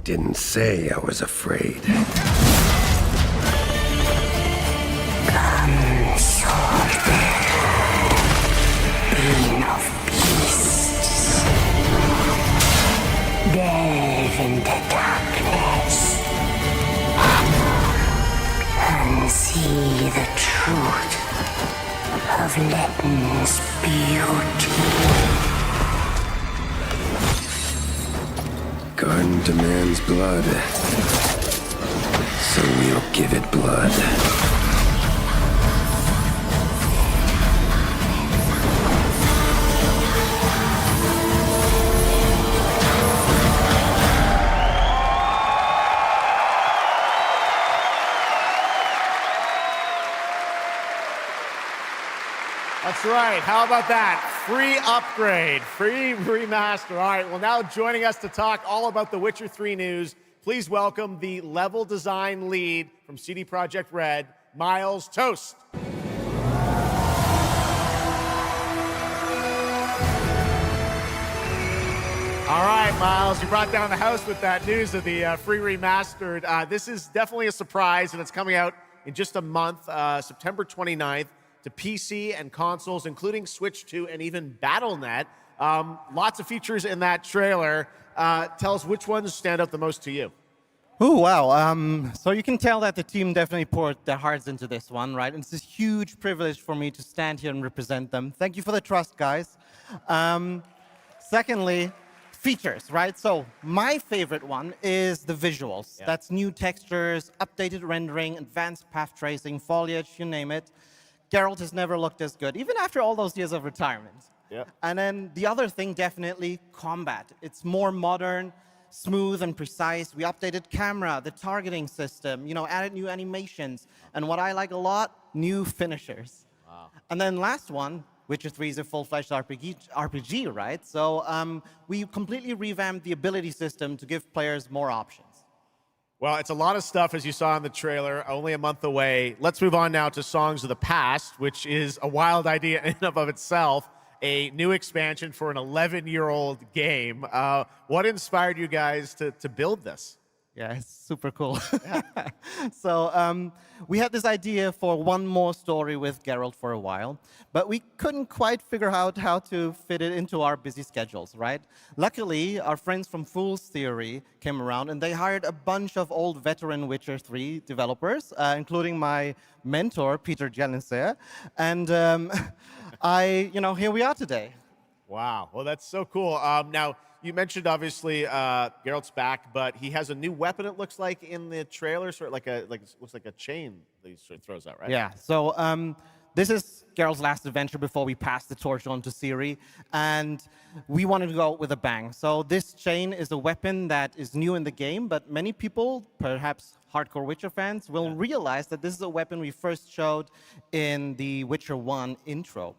Didn't say I was afraid. Come, swordbearer, bane of beasts. Delve into darkness and see the truth of Letton's beauty. Garden demands blood, so we'll give it blood. That's right. How about that? Free upgrade, free remaster. All right, well, now joining us to talk all about the Witcher 3 news, please welcome the level design lead from CD Projekt Red, Miles Toast. All right, Miles, you brought down the house with that news of the free remastered. This is definitely a surprise, and it's coming out in just a month, September 29th. To PC and consoles, including Switch 2 and even Battle.net. Lots of features in that trailer. Tell us which ones stand out the most to you. Oh, wow. So you can tell that the team definitely poured their hearts into this one, right? And it's a huge privilege for me to stand here and represent them. Thank you for the trust, guys. Secondly, features, right? So my favorite one is the visuals. Yeah. That's new textures, updated rendering, advanced path tracing, foliage, you name it. Geralt has never looked as good, even after all those years of retirement. Yeah. And then the other thing, definitely combat. It's more modern, smooth and precise. We updated camera, the targeting system, added new animations. And what I like a lot, new finishers. Wow. And then last one, Witcher 3 is a full-fledged RPG, right? So we completely revamped the ability system to give players more options. Well, it's a lot of stuff, as you saw in the trailer, only a month away. Let's move on now to Songs of the Past, which is a wild idea in and of itself, a new expansion for an 11-year-old game. What inspired you guys to build this? Yeah, it's super cool. So we had this idea for one more story with Geralt for a while, but we couldn't quite figure out how to fit it into our busy schedules, right? Luckily, our friends from Fool's Theory came around, and they hired a bunch of old veteran Witcher 3 developers, including my mentor, Peter Janisser. And here we are today. Wow. Well, that's so cool. Now, you mentioned, obviously, Geralt's back, but he has a new weapon, it looks like, in the trailer, sort of looks like a chain that he sort of throws out, right? Yeah, so this is Geralt's last adventure before we pass the torch on to Ciri, and we wanted to go out with a bang. So this chain is a weapon that is new in the game, but many people, perhaps hardcore Witcher fans, will realize that this is a weapon we first showed in the Witcher 1 intro.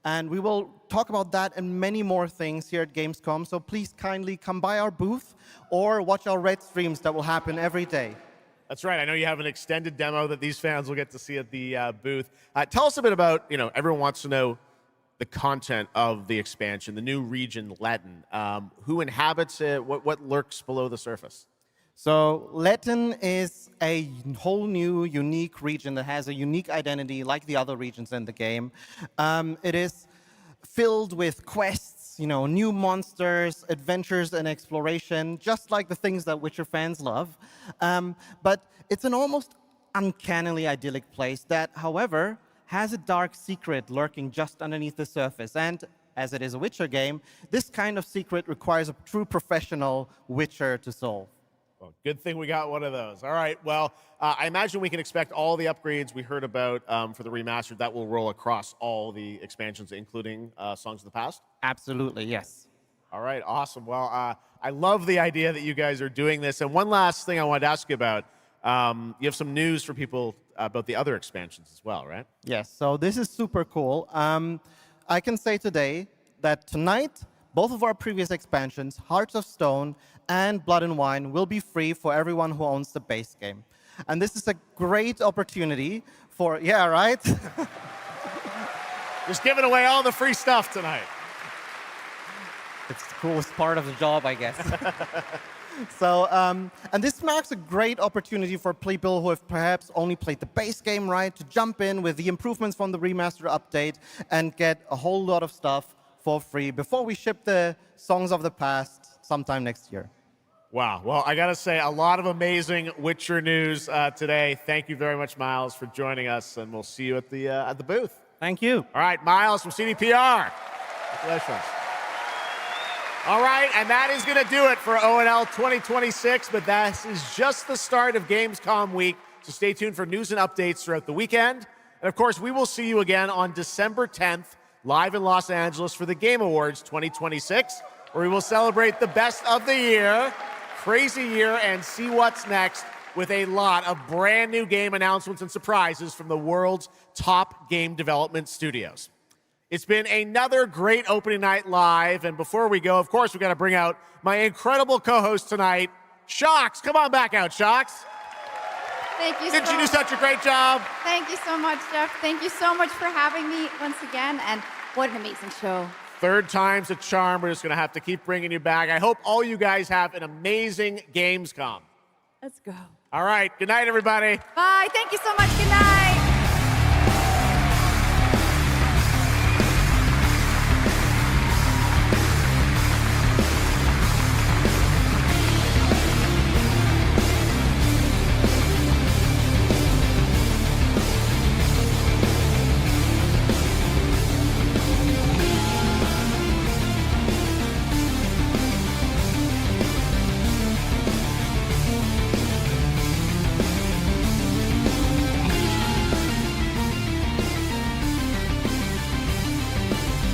And we will talk about that and many more things here at Gamescom, so please kindly come by our booth or watch our Red streams that will happen every day. That's right. I know you have an extended demo that these fans will get to see at the booth. Tell us a bit about, everyone wants to know the content of the expansion, the new region, Letten. Who inhabits it? What lurks below the surface? So Letten is a whole new, unique region that has a unique identity like the other regions in the game. It is filled with quests, new monsters, adventures, and exploration, just like the things that Witcher fans love. But it's an almost uncannily idyllic place that, however, has a dark secret lurking just underneath the surface. And as it is a Witcher game, this kind of secret requires a true professional Witcher to solve. Well, good thing we got one of those. All right. Well, I imagine we can expect all the upgrades we heard about for the remastered. That will roll across all the expansions, including Songs of the Past? Absolutely, yes. All right. Awesome. Well, I love the idea that you guys are doing this. And one last thing I wanted to ask you about. You have some news for people about the other expansions as well, right? Yes. So this is super cool. I can say today that tonight, both of our previous expansions, Hearts of Stone and Blood and Wine, will be free for everyone who owns the base game. And this is a great opportunity for, yeah, right? Just giving away all the free stuff tonight. It's the coolest part of the job, I guess. So, and this marks a great opportunity for people who have perhaps only played the base game, right, to jump in with the improvements from the remaster update and get a whole lot of stuff for free before we ship the Songs of the Past sometime next year. Wow. Well, I got to say, a lot of amazing Witcher news today. Thank you very much, Miles, for joining us, and we'll see you at the booth. Thank you. All right, Miles from CDPR. Congratulations. All right, and that is going to do it for ONL 2026, but that is just the start of Gamescom week, so stay tuned for news and updates throughout the weekend. And, of course, we will see you again on December 10th, live in Los Angeles for the Game Awards 2026, where we will celebrate the best of the year, crazy year, and see what's next with a lot of brand new game announcements and surprises from the world's top game development studios. It's been another great opening night live, and before we go, of course, we've got to bring out my incredible co-host tonight, Shocks. Come on back out, Shocks. Thank you. Didn't you do such a great job? Thank you so much, Geoff. Thank you so much for having me once again, and what an amazing show. Third time's a charm. We're just going to have to keep bringing you back. I hope all you guys have an amazing Gamescom. Let's go. All right. Good night, everybody. Bye. Thank you so much. Good night.